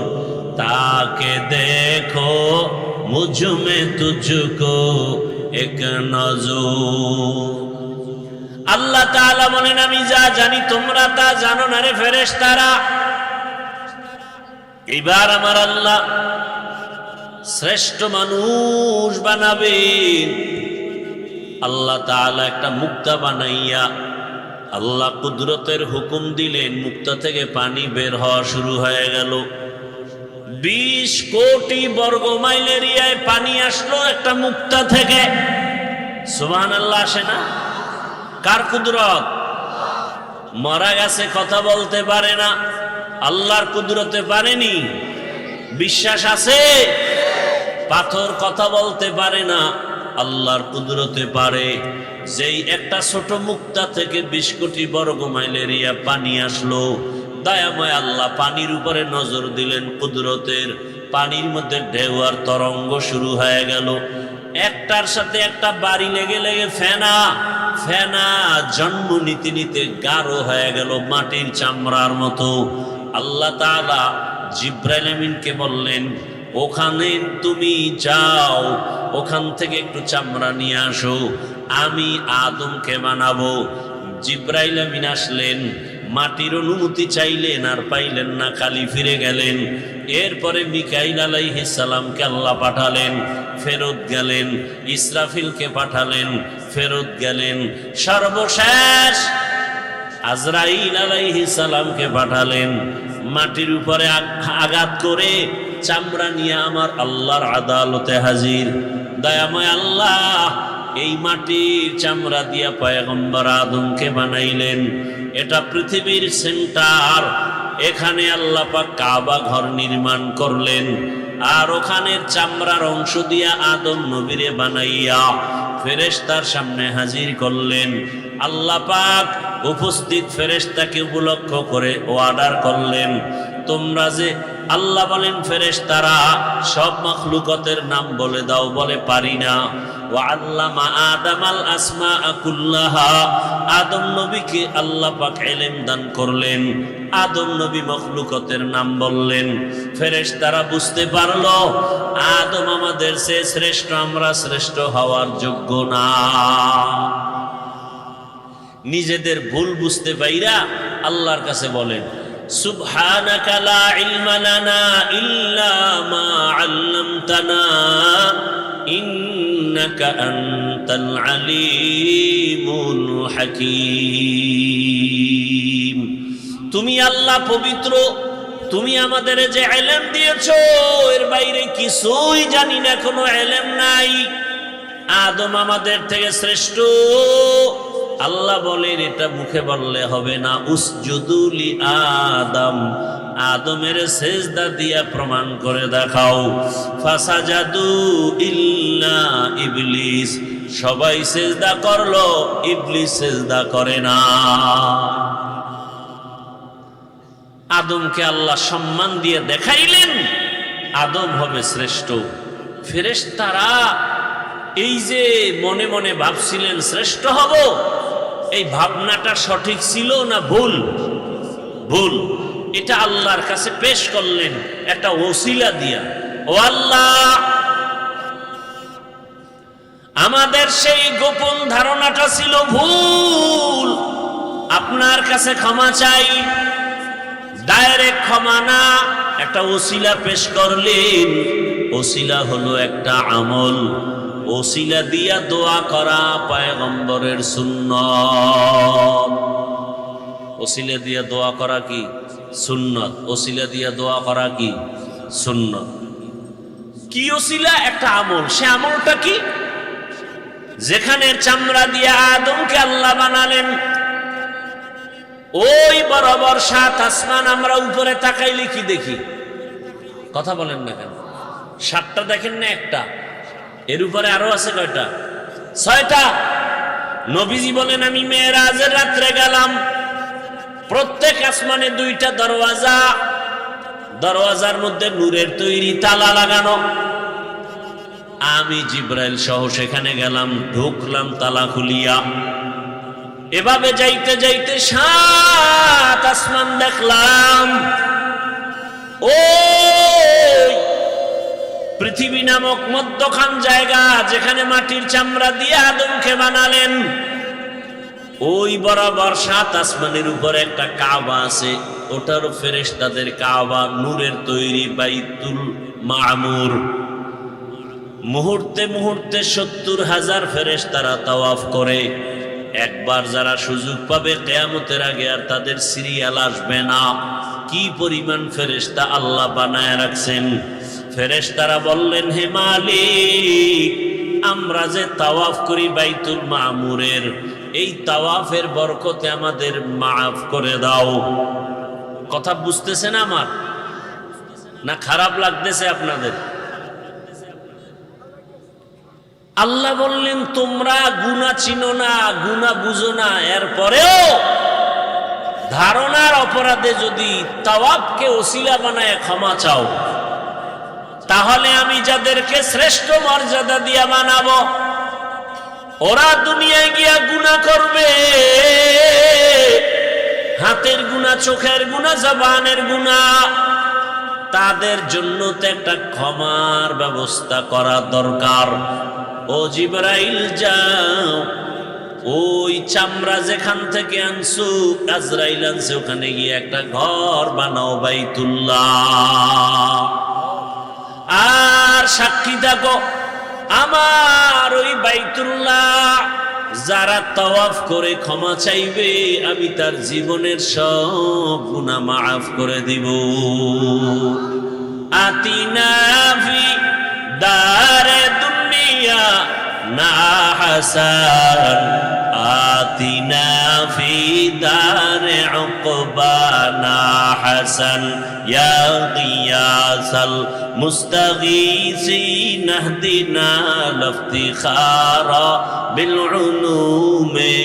তাকে দেখো মুঝ মে তুঝকো এক নজর। আল্লাহ তাআলা বলেন আমি যা জানি তোমরা তা জানো না রে ফেরেশতারা। এবার আমার আল্লাহ শ্রেষ্ঠ মানুষ বানাবেন। আল্লাহ তাআলা একটা মুক্তা বানাইয়া আল্লাহ কুদরতের হুকুম দিলেন, মুক্তা থেকে পানি বের হওয়া শুরু হয়ে গেল। 20 কোটি বর্গ মাইল এরিয়ায় পানি আসলো একটা মুক্তা থেকে। সুবহানাল্লাহ আসে না? কার কুদরত? মারা গেছে, কথা বলতে পারে না, আল্লাহর কুদরতে পারেনি? বিশ্বাস আছে? পাথর কথা বলতে পারে না, আল্লাহর কুদরতে পারে। যেই একটা ছোট মুক্তা থেকে 20 কোটি বর্গ মাইল এরিয়া পানি আসলো, দয়াময় আল্লাহ পানির উপরে নজর দিলেন কুদরতের। পানির মধ্যে ঢেউ আর তরঙ্গ শুরু হয়ে গেল। একটার সাথে একটা বাড়ি লেগে লেগে ফেনা ফেনা জন্ম নিতে নিতে গাঢ় হয়ে গেল, মাটির চামড়ার মতো। আল্লাহ তাআলা জিব্রাইল আমিনকে বললেন ওখানে তুমি যাও, ওখান থেকে একটু চামড়া নিয়ে আসো, আমি আদমকে বানাবো। জিব্রাইল আমিন আসলেন, মাটির অনুমতি চাইলেন আর পাইলেন না, খালি ফিরে গেলেন। এরপরে মিকাইল আলাইহিস সালামকে আল্লাহ পাঠালেন, ফেরত গেলেন। ইসরাফিলকে পাঠালেন, ফেরত গেলেন। সর্বশেষ আজরাইল আলাইহিস সালামকে পাঠালেন, মাটির উপরে আঘাত করে চামড়া নিয়ে আমার আল্লাহর আদালতে হাজির। দয়াময় আল্লাহ এই মাটির চামড়া দিয়া পয়গম্বর আদমকে বানাইলেন। এটা পৃথিবীর সেন্টার, এখানে আল্লাহ পাক কাবা ঘর নির্মাণ করলেন। আর ওখানের চামড়ার অংশ দিয়া আদম নবীরে বানাইয়া ফেরেশতার সামনে হাজির করলেন। আল্লাহ পাক উপস্থিত ফেরেশতাকে উপলক্ষ করে অর্ডার করলেন, তোমরা যে আল্লাহ বলেন ফেরেশতারা সব মাখলুকাতের নাম বলে দাও, বলে পারি না। ওয়া আল্লামা আদামাল আসমাআ কুল্লাহা, আদম নবীকে আল্লাহ পাক ইলম দান করলেন। আদম নবী মাখলুকাতের নাম বললেন। ফেরেশতারা বুঝতে পারলো আদম আমাদের চেয়ে শ্রেষ্ঠ, আমরা শ্রেষ্ঠ হওয়ার যোগ্য না। নিজেদের ভুল বুঝতে পাইরা আল্লাহর কাছে বলেন সুবহানাকা লা ইলমা লানা ইল্লা মা আল্লামতানা ইন্নাকা আনতাল আলিমুল হাকীম। তুমি আল্লাহ পবিত্র, তুমি আমাদের যে ইলম দিয়েছো এর বাইরে কিছুই জানি না, কোনো ইলম নাই। আদম আমাদের থেকে শ্রেষ্ঠ। আল্লাহ বলেন এটা মুখে বললে হবে না, উসজুদু লি আদম, আদমের সেজদা দিয়া প্রমাণ করে দেখাও। ফাসাজাদু ইল্লা ইবলিস, সবাই সেজদা করলো, ইবলিস সেজদা করে না। আদমকে আল্লাহ সম্মান দিয়ে দেখাইলেন আদম হবে শ্রেষ্ঠ। ফেরেশতারা এই যে মনে মনে ভাবছিলেন শ্রেষ্ঠ হব, এই ভাবনাটা সঠিক ছিল না ভুল? ভুল। এটা আল্লাহর কাছে পেশ করলেন একটা ওসিলা দিয়া। ও আল্লাহ, আমাদের সেই গোপন ধারণাটা ছিল ভুল, আপনার কাছে ক্ষমা চাই। ডাইরেক্ট ক্ষমা না, একটা ওসিলা পেশ করলেন। ওসিলা হলো একটা আমল, ওসিলা দিয়া দোয়া করা পয়গম্বরের সুন্নাত। ওসিলা দিয়া দোয়া করা কি সুন্নাত, ওসিলা দিয়া দোয়া করা কি সুন্নাত। কি ওসিলা? একটা আমল। সে আমলটা কি? যেখানে চামড়া দিয়ে আদমকে আল্লাহ বানালেন, ওই বরাবর 7 আসমান। আমরা উপরে তাকাইলে কি দেখি? কথা বলেন না কেন? 7টা দেখেন না একটা? এর উপরে আরো আছে কয়টা? 6টা। নবীজি বলেন আমি মেরাজের রাত্রে গেলাম, প্রত্যেক আসমানে 2টা দরওয়াজা, দরওয়াজার মধ্যে নূরের তৈরি তালা লাগানো। আমি জিব্রাইল সহ সেখানে গেলাম, ঢুকলাম তালা খুলিয়া। এভাবে যাইতে যাইতে 7 আসমান দেখলাম। ওই পৃথিবী নামক মধ্যখান জায়গা, যেখানে মাটির চামড়া দিয়ে আদমকে বানালেন, ওই বরাবর 7 আসমানের উপরে একটা কাবা আছে। ওটারও ফেরেশতাদের কাবা, নূরের তৈরি বাইতুল মামুর। মুহূর্তে মুহূর্তে 70,000 ফেরেশতারা তাওয়াফ করে। একবার যারা সুযোগ পাবে কিয়ামতের আগে আর তাদের সিরিয়াল আসবে না। কি পরিমাণ ফেরেশতা আল্লাহ বানায় রাখছেন। ফেরেশতারা বললেন, হে মালিক, আমরা যে তাওয়াফ করি বাইতুল মামুরের, এই তাওয়াফের বরকতে আমাদের মাফ করে দাও। কথা বুঝতেছেন আমার? না খারাপ লাগতেছে আপনাদের? আল্লাহ বললেন, তোমরা গুনাহ চিনো না, গুনাহ বুঝো না, এরপরেও ধারণার অপরাধে যদি তাওয়াফকে ওসিলা বানায় ক্ষমা চাও, তাহলে আমি যাদেরকে শ্রেষ্ঠ মর্যাদা দিয়া বানাবো, ওরা দুনিয়ায় গিয়া গুনাহ করবে, হাতের গুনাহ, চোখের গুনাহ, জবানের গুনাহ, তাদের জন্য তো একটা ক্ষমার ব্যবস্থা করা দরকার। ও জিবরাইল, যাও, ওই চামড়া যেখান থেকে আনছো, আজরাইল আনছে, ওখানে গিয়ে একটা ঘর বানাও বাইতুল্লাহ। আর সাক্ষী থাকো, আমার ওই বাইতুল্লাহ যারা তাওয়াফ করে ক্ষমা চাইবে, আমি তার জীবনের সব গুনাহ মাফ করে দিব। আতিনা ফি দারে দুনিয়া না হাসান, আতিনা ফি দারে উকবানা হাসান, ইয়া গিয়াসাল মুস্তাগীসিন ইহদিনা লিফতিখারা বিল উলুমে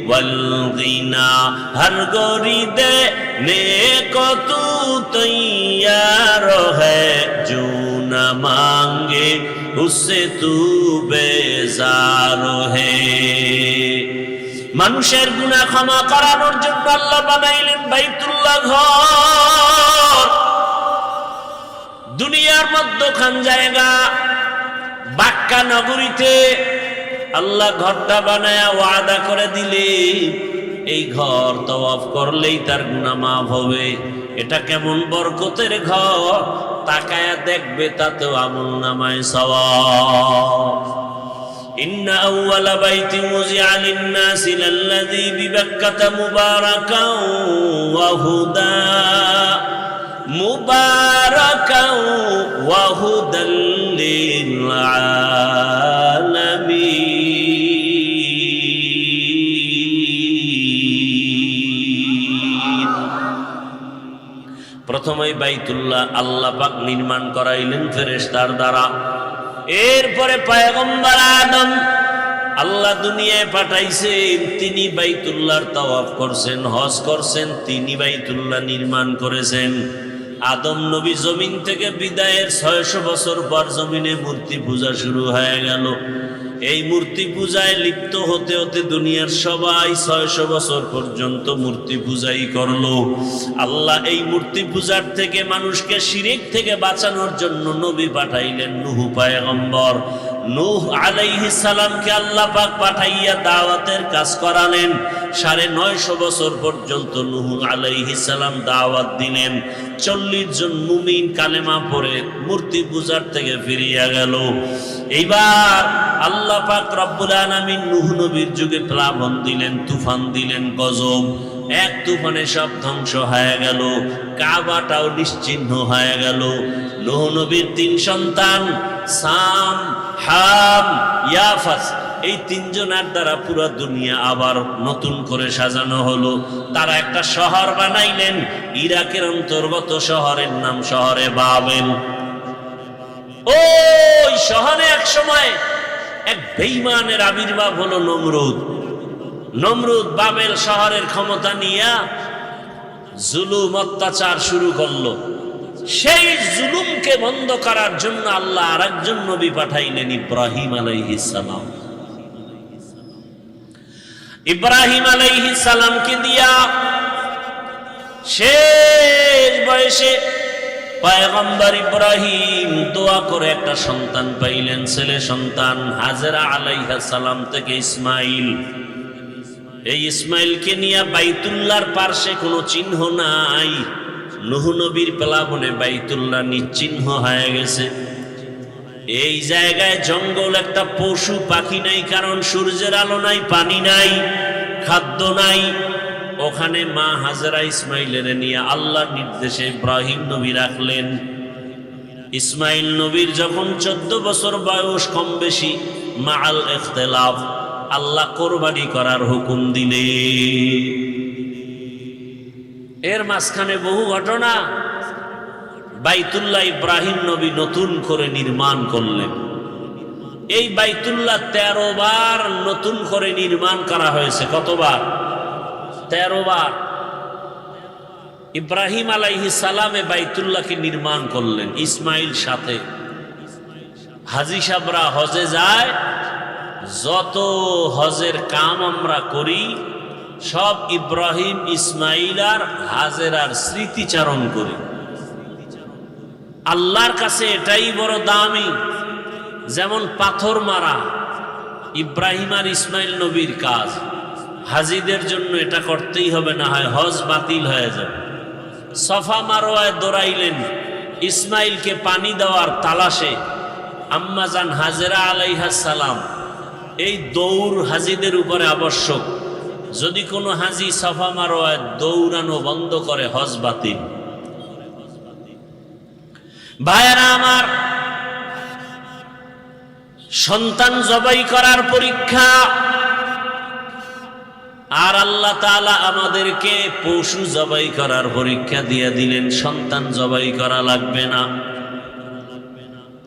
ওয়াল গিনা। হর গরিদে নেকো তু তৈয়ার হ্যায়, जो न मांगे उससे तू बेजार है। মানুষের গুনাহ ক্ষমা করানোর জন্য আল্লাহ বানাইলেন বাইতুল্লাহ ঘর। দুনিয়ার মধ্যখান জায়গা বাক্কা নগরীতে আল্লাহ ঘরটা বানায়া ওয়াদা করে দিলে, এই ঘর তাওয়াফ করলেই তার গুনাহ মাফ হবে। এটা কেমন বরকতের ঘর, তাকায়া দেখবে, তাতেও আমলনামায় সওয়াব। ইন্না আউওয়ালা বাইতিন উযিআ লিন-নাসি লাল্লাযী বিবাক্কাতা মুবারাকাও ওয়া হুদা, মুবারাকাও ওয়া হুদাল লিল আলামিন। প্রথমেই বাইতুল্লাহ আল্লাহ পাক নির্মাণ করাইলেন ফেরেশতার দ্বারা। এরপরে পয়গম্বর আদম আল্লাহ দুনিয়ায় পাঠাইছেন, তিনি বাইতুল্লাহর তাওয়াফ করছেন, হজ করছেন, তিনি বাইতুল্লাহ নির্মাণ করেছেন। আদম নবী জমিন থেকে বিদায়ের 600 বছর পর জমিনে মূর্তি পূজা শুরু হয়ে গেল। এই মূর্তি পূজায় লিপ্ত হতে হতে দুনিয়ার সবাই 600 বছর পর্যন্ত মূর্তি পূজাই করলো। আল্লাহ এই মূর্তি পূজার থেকে মানুষকে শিরিক থেকে বাঁচানোর জন্য নবী পাঠাইলেন নূহ পয়গম্বর। নূহ আলাইহিস সালামকে আল্লাহ পাক পাঠাইয়া দাওয়াতের কাজ করালেন। 950 বছর পর্যন্ত নূহ আলাইহিস সালাম দাওয়াত দিলেন। 40 জন মুমিন কালেমা পড়ে মূর্তি পূজার থেকে ফিরিয়া গেল। এইবার আল্লাহ পাক রব্বুল আলামিন নূহ নবীর যুগে প্লাবন দিলেন, তুফান দিলেন, গজব। এক তুফানে সব ধ্বংস হয়ে গেল, কাবাটাও নিশ্চিহ্ন হয়ে গেল। নূহ নবীর 3 সন্তান সাম, হাম, ইয়াফাস, এই তিনজনের দ্বারা পুরো দুনিয়া আবার নতুন করে সাজানো হলো। তারা একটা শহর বানাইলেন, ইরাকের অন্তর্গত শহরের নাম শহরে বাবেল। ওই শহরে এক সময় এক বেঈমানের আবির্ভাব হলো নমরুদ। নমরুদ বাবেল শহরের ক্ষমতা নিয়ে জুলুম অত্যাচার শুরু করলো। সেই জুলুমকে বন্ধ করার জন্য আল্লাহ আরেকজন নবী পাঠাইলেন, ইব্রাহিম আলাইহিস সালাম। ইব্রাহিম আলাইহিস সালামকে দিয়া শেষ বয়সে পয়গম্বর ইব্রাহিম দোয়া করে একটা সন্তান পাইলেন, ছেলে সন্তান। হাজেরা আলাইহিস সালাম থেকে ইসমাইল। এই ইসমাইলকে নিয়ে বাইতুল্লাহর পার্শ্বে কোনো চিহ্ন নাই। নূহ নবীর প্লাবনে বাইতুল্লাহ নিশ্চিহ্ন হয়ে গেছে। এই জায়গায় জঙ্গল, একটা পশু পাখি নাই, কারণ সূর্যের আলো নাই, পানি নাই, খাদ্য নাই। ওখানে মা হাজেরা ইসমাইলের নিয়ে আল্লাহর নির্দেশে ইব্রাহিম নবী রাখলেন। ইসমাইল নবীর যখন 14 বছর বয়স, কম বেশি মাআল ইখতিলাফ, আল্লাহ কোরবানি করার হুকুম দিলে। এর মাঝখানে বহু ঘটনা। বাইতুল্লাহ ইব্রাহিম নবী নতুন করে নির্মাণ করলেন। এই বাইতুল্লাহ 13 বার নতুন করে নির্মাণ করা হয়েছে। কতবার? 13 বার। ইব্রাহিম আলাইহিস সালামে বাইতুল্লাহকে নির্মাণ করলেন ইসমাইল সাথে। হাজী সাহেবরা হজে যায়, যত হজের কাম আমরা করি সব ইব্রাহিম, ইসমাইল আর হাজেরার স্মৃতিচারণ করি। আল্লাহর কাছে এটাই বড় দামি। যেমন পাথর মারা ইব্রাহিম আর ইসমাইল নবীর কাজ, হাজীদের জন্য এটা করতেই হবে, না হয় হজ বাতিল হয়ে যাবে। সফা মারওয়ায় দৌড়াইলেন ইসমাইলকে পানি দেওয়ার তালাশে আম্মাজান হাজেরা আলাইহিস সালাম। এই দৌড় হাজীদের উপরে আবশ্যক। যদি কোনো হাজী সফা মারওয়ায় দৌড়ানো বন্ধ করে, হজ বাতিল। ভাইয়েরা আমার, সন্তান জবাই করার পরীক্ষা। আর আল্লাহ তাআলা আমাদেরকে পশু জবাই করার পরীক্ষা দিয়ে দিলেন। সন্তান জবাই করা লাগবে না।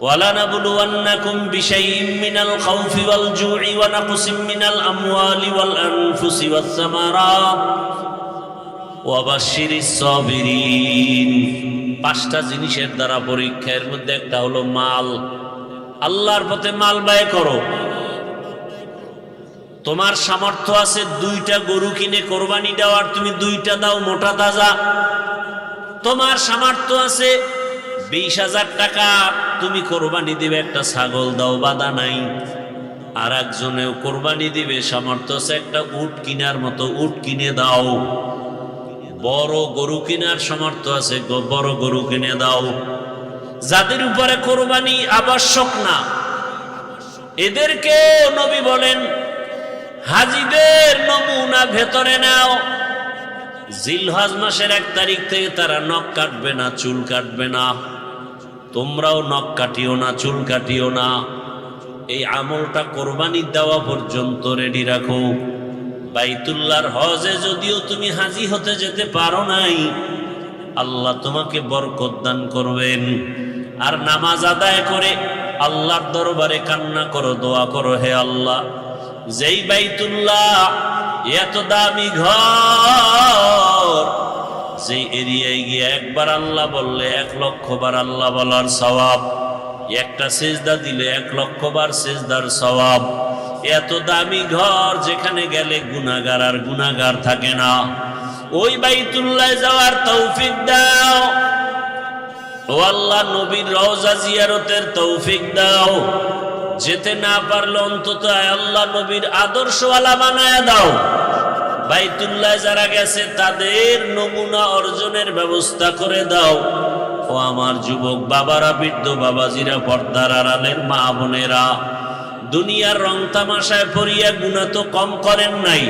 وَلَنَبْلُوَنَّكُمْ بِشَيْءٍ مِّنَ الْخَوْفِ وَالْجُوعِ وَنَقْصٍ مِّنَ الْأَمْوَالِ وَالْأَنفُسِ وَالثَّمَرَاتِ وَبَشِّرِ الصَّابِرِينَ। 5টা জিনিসের দ্বারা পরীক্ষা। এর মধ্যে একটা হলো মাল। আল্লাহর পথে মাল ব্যয় করো। তোমার সামর্থ্য আছে 2টা গরু কিনে কোরবানি দেওয়ার, তুমি 2টা দাও মোটা তাজা। তোমার সামর্থ্য আছে 20,000 টাকা, তুমি কোরবানি দিবে একটা ছাগল দাও, বাধা নাই। আর একজনেও কোরবানি দিবে, সামর্থ্য আছে একটা উট কিনার মতো, উট কিনে দাও। বড় গরু কিনার সামর্থ্য আছে, বড় গরু কিনে দাও। যাদের উপরে কোরবানি আবশ্যক না, এদেরকে নবী বলেন হাজীদের নমুনা ভেতরে নাও। জিলহজ মাসের 1 তারিখ থেকে তারা নখ কাটবে না, চুল কাটবে না। তোমরাও নখ কাটিও না, চুল কাটিও না। এই আমলটা কোরবানি দেওয়া পর্যন্ত রেডি রাখো। বাইতুল্লাহর হজে যদিও তুমি হাজী হতে যেতে পারো নাই, আল্লাহ তোমাকে বরকত দান করবেন। আর নামাজ আদায় করে আল্লাহর দরবারে কান্না করো, দোয়া করো, হে আল্লাহ, যেই বাইতুল্লাহ এত দামি ঘর, যে এরিয়ায় গিয়ে একবার আল্লাহ বললে 1 লক্ষ বার আল্লাহ বলার সওয়াব, একটা সিজদা দিলে 1 লক্ষ বার সিজদার সওয়াব। এত দামি ঘর যেখানে গেলে গুনাহগার আর গুনাহগার থাকে না, ওই বাইতুল্লাহ যাওয়ার তৌফিক দাও। ও আল্লাহ, নবীর রওজা জিয়ারতের তৌফিক দাও। যেতে না পারলে অন্তত আল্লাহ নবীর আদর্শওয়ালা বানায় দাও। বাইতুল্লাহ যারা গেছে তাদের নমুনা অর্জনের ব্যবস্থা করে দাও। ও আমার যুবক বাবারা, বৃদ্ধ বাবাজিরা, পর্দার আড়ালের মা বোনেরা, দুনিয়ার রং তামাশায় পড়িয়া গুনাহ তো কম করেন নাই।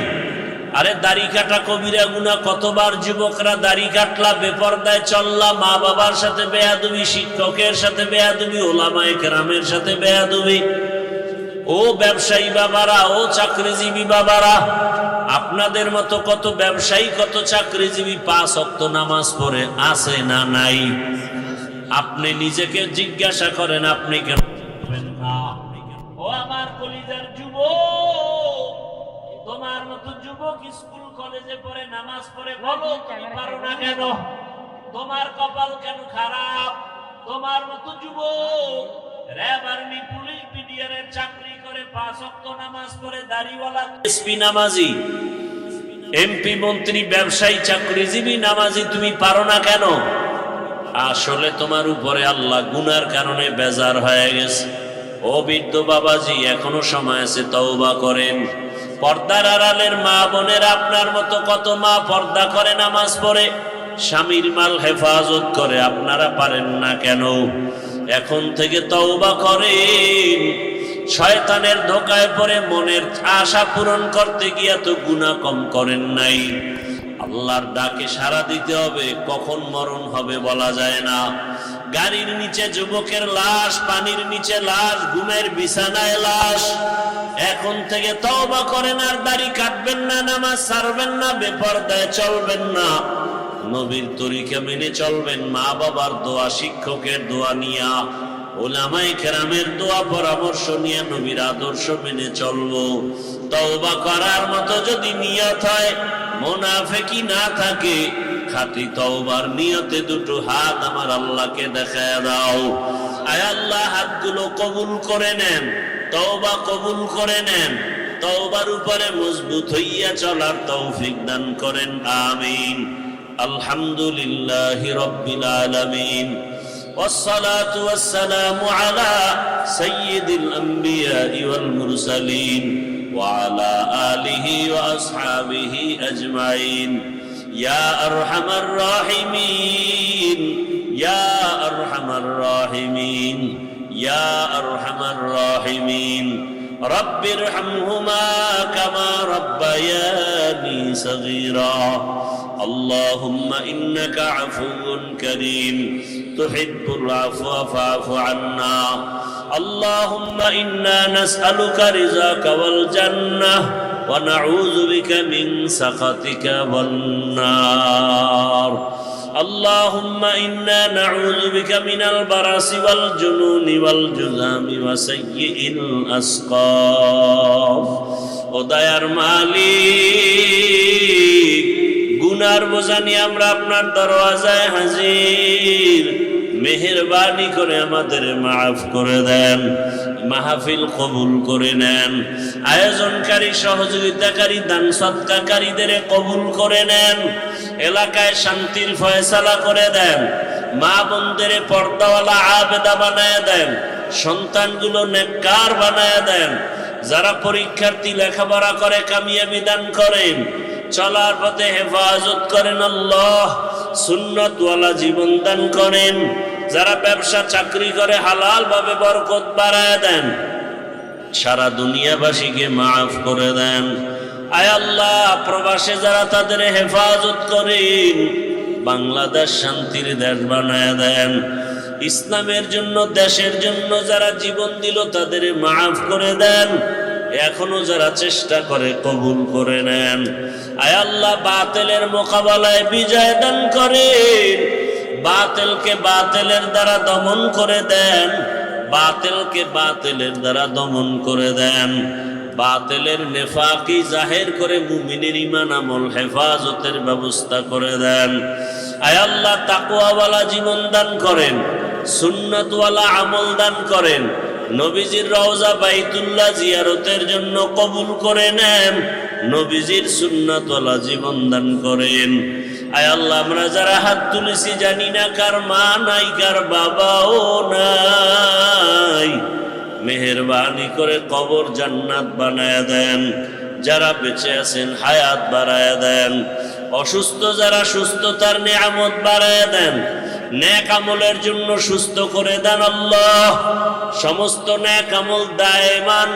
আরে দাড়ি কাটা কবিরা গুনাহ। কতবার যুবকরা দাড়ি কাটলা, বেপরদায় চললা, মা বাবার সাথে বেয়াদবি, শিক্ষকের সাথে বেয়াদবি, ওলামায়ে কেরামের সাথে বেয়াদবি। ও ব্যবসায়ী বাবারা, ও চাকরিজীবী বাবারা, আপনাদের মতো কত ব্যবসায়ী কত চাকরিজীবী 5 ওয়াক্ত নামাজ পড়ে আছে না নাই? আপনি নিজেকে জিজ্ঞাসা করেন, আপনি কেন পড়বেন না? ও আমার কলিজার যুবক, তোমার মতো যুবক স্কুল কলেজে পড়ে নামাজ পড়ে, বলো তুমি পারো না কেন? তোমার কপাল কেন খারাপ? তোমার মতো যুবক র‍্যাব, আর্মি, পুলিশ, বিডিআর এর চাকরি করে 5 ওয়াক্ত নামাজ পড়ে, দাড়িওয়ালা, এসপি নামাজি, এমপি, মন্ত্রী, ব্যবসায়ী, চাকরিজীবী নামাজি, তুমি পারো না কেন? আসলে তোমার উপরে আল্লাহ গুনার কারণে বেজার হয়ে গেছে। ও বৃদ্ধ বাবাজি, এখনো সময় আছে, তওবা করেন। পর্দার আড়ালের মা বোনেরা, আপনার মতো কত মা পর্দা করে নামাজ পড়ে, স্বামীর মাল হেফাজত করে, আপনারা পারেন না কেন? এখন থেকে তওবা করেন। শয়তানের ধোকায় পড়ে মনের আশা পূরণ করতে গিয়ে তো গুনাহ কম করেন নাই। আল্লাহর ডাকে সাড়া দিতে হবে, কখন মরণ হবে বলা যায় না। গাড়ির নিচে যুবকের লাশ, পানির নিচে লাশ, ঘুমের বিছানায় লাশ। এখন থেকে তওবা করেন, আর দাড়ি কাটবেন না, নামাজ ছাড়বেন না, বেপরদায় চলবেন না, নবীর তরিকা মেনে চলবেন, মা বাবার দোয়া, শিক্ষকের দোয়া নিয়া, উলামায়ে কেরামের দোয়া পরামর্শ নিয়ে নবীর আদর্শ মেনে চলবো। তওবা করার মতো যদি নিয়ত হয়, মুনাফিকি না থাকে, খাঁটি তওবার নিয়তে দুটো হাত আমার আল্লাহকে দেখায় দাও। আয় আল্লাহ, হাতগুলো কবুল করে নেন, তওবা কবুল করে নেন, তওবার উপরে মজবুত হইয়া চলার তৌফিক দান করেন, আমিন। আলহামদুলিল্লাহি রাব্বিল আলামিন, والصلاة والسلام على سيد الأنبياء والمرسلين وعلى آله وأصحابه أجمعين يا أرحم الراحمين يا أرحم الراحمين يا أرحم الراحمين رب ارحمهما كما ربياني صغيرا اللهم إنك عفو كريم تحب العفو فاعف عنا اللهم إنا نسألك رضاك والجنة ونعوذ بك من سخطك والنار اللهم إنا نعوذ بك من البرص والجنون والجذام وسيء الأسقام وديار মালিক গুনার বোঝা নিয়ে আমরা আপনার দরওয়াজায় হাজির। মেহেরবানি করে আমাদের মাফ করে দেন, মাহফিল কবুল করে নেন, আয়োজনকারী, সহযোগিতাকারী, দান সদকাকারীদের কবুল করে নেন, এলাকায় শান্তির ফয়সালা করে দেন, মা বোনদের পর্দাওয়ালা আবেদা বানায় দেন, সন্তানগুলো নেককার বানায় দেন, যারা পরীক্ষার্থী লেখাপড়া করে কামিয়াবি দান করেন, চলার পথে হেফাজত করেন আল্লাহ, সুন্নতওয়ালা জীবন দান করেন, যারা ব্যবসা চাকরি করে হালাল ভাবে বরকত বাড়ায় দেন, সারা দুনিয়াবাসীকে মাফ করে দেন। আয় আল্লাহ, প্রবাসে যারা তাদের হেফাজত করেন, বাংলাদেশ শান্তির দেশ বানায় দেন, ইসলামের জন্য, দেশের জন্য যারা জীবন দিল তাদের মাফ করে দেন, এখনো যারা চেষ্টা করে কবুল করে নেন। আয় আল্লাহ, বাতিলের মোকাবেলায় বিজয় দান করেন, বাতিলকে বাতিলের দ্বারা দমন করে দেন, বাতিলকে বাতিলের দ্বারা দমন করে দেন, বাতিলের নেফাকি জাহের করে মুমিনের ঈমান আমল হেফাজতের ব্যবস্থা করে দেন। আয় আল্লাহ, তাকওয়াওয়ালা জীবন দান করেন, সুন্নতওয়ালা আমল দান করেন, নবীজির রওজা বাইতুল্লাহ জিয়ারতের জন্য কবুল করে নেন, নবীজির সুন্নতওয়ালা জীবন দান করেন। আয় আল্লাহ, আমরা যারা হাত তুলেছি জানি না কার মা নাই, কার বাবাও নাই, মেহেরবানি করে কবর জান্নাত বানায় দেন, যারা বেঁচে আছেন হায়াত বাড়ায় দেন, অসুস্থ যারা সুস্থতার নিয়ামত বাড়ায় দেন, নেক আমলের জন্য সুস্থ করে দেন আল্লাহ। সমস্ত নেক আমল দায়মান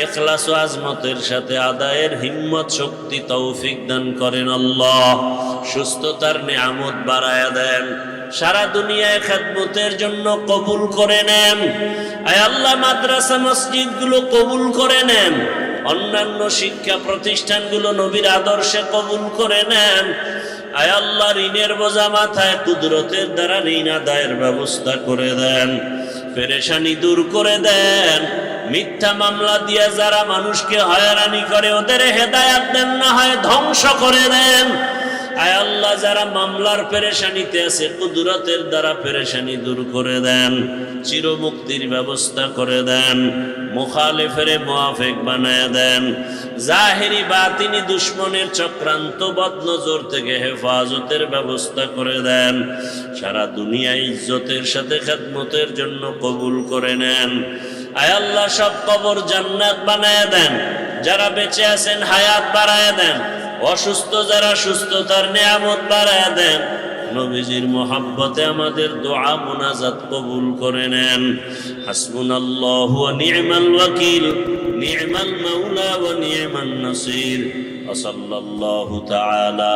ইখলাস ও আজমতের সাথে আদায়ের হিম্মত শক্তি তৌফিক দান করেন আল্লাহ। সুস্থতার নিয়ামত বাড়ায়া দেন, সারা দুনিয়ায় খেদমতের জন্য কবুল করে নেন। আয় আল্লাহ, মাদ্রাসা মসজিদগুলো কবুল করে নেন, অন্যান্য শিক্ষা প্রতিষ্ঠানগুলো নবীর আদর্শে কবুল করে নেন। আয় আল্লাহ, ঋণের বোঝা মাথায় কুদরতের দ্বারা ঋণ আদায়ের ব্যবস্থা করে দেন, পেরেশানি দূর করে দেন। মিথ্যা মামলা দিয়ে যারা মানুষকে হয়রানি করে ওদের হেদায়াত দেন, না হয় ধ্বংস করে দেন। আয় আল্লাহ, যারা মামলার পেরেশানিতে আছে কুদরতের দ্বারা পেরেশানি দূর করে দেন, চিরমুক্তির ব্যবস্থা করে দেন, মুখালিফের মুআফিক বানায় দেন, জাহিরি বাতিনি দুশ্মনের চক্রান্ত বদনজর থেকে হেফাজতের ব্যবস্থা করে দেন। সারা দুনিয়া ইজ্জতের সাথে খেদমতের জন্য কবুল করে নেন। আয় আল্লাহ, সব কবর জান্নাত বানায় দেন, যারা বেঁচে আছেন হায়াত বাড়ায় দেন, অসুস্থ যারা সুস্থতার নিয়ামত বাড়ায় দেন। নবীজির মোহাব্বতে আমাদের দোয়া মুনাজাত কবুল করে নেন। হাসবুনাল্লাহু ওয়া নি'মাল ওয়াকিল, নি'মাল মাওলা ওয়া নি'মান নাসির। ওয়া সাল্লাল্লাহু তাআলা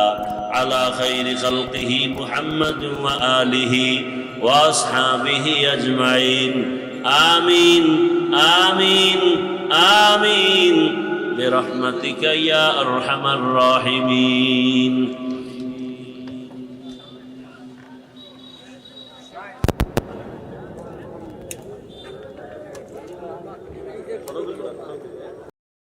আলা খাইরি খালকিহি মুহাম্মাদ ওয়া আলিহি ওয়া আসহাবিহি আজমাইন। আমিন আমিন আমিন برحمتك يا أرحم الراحمين।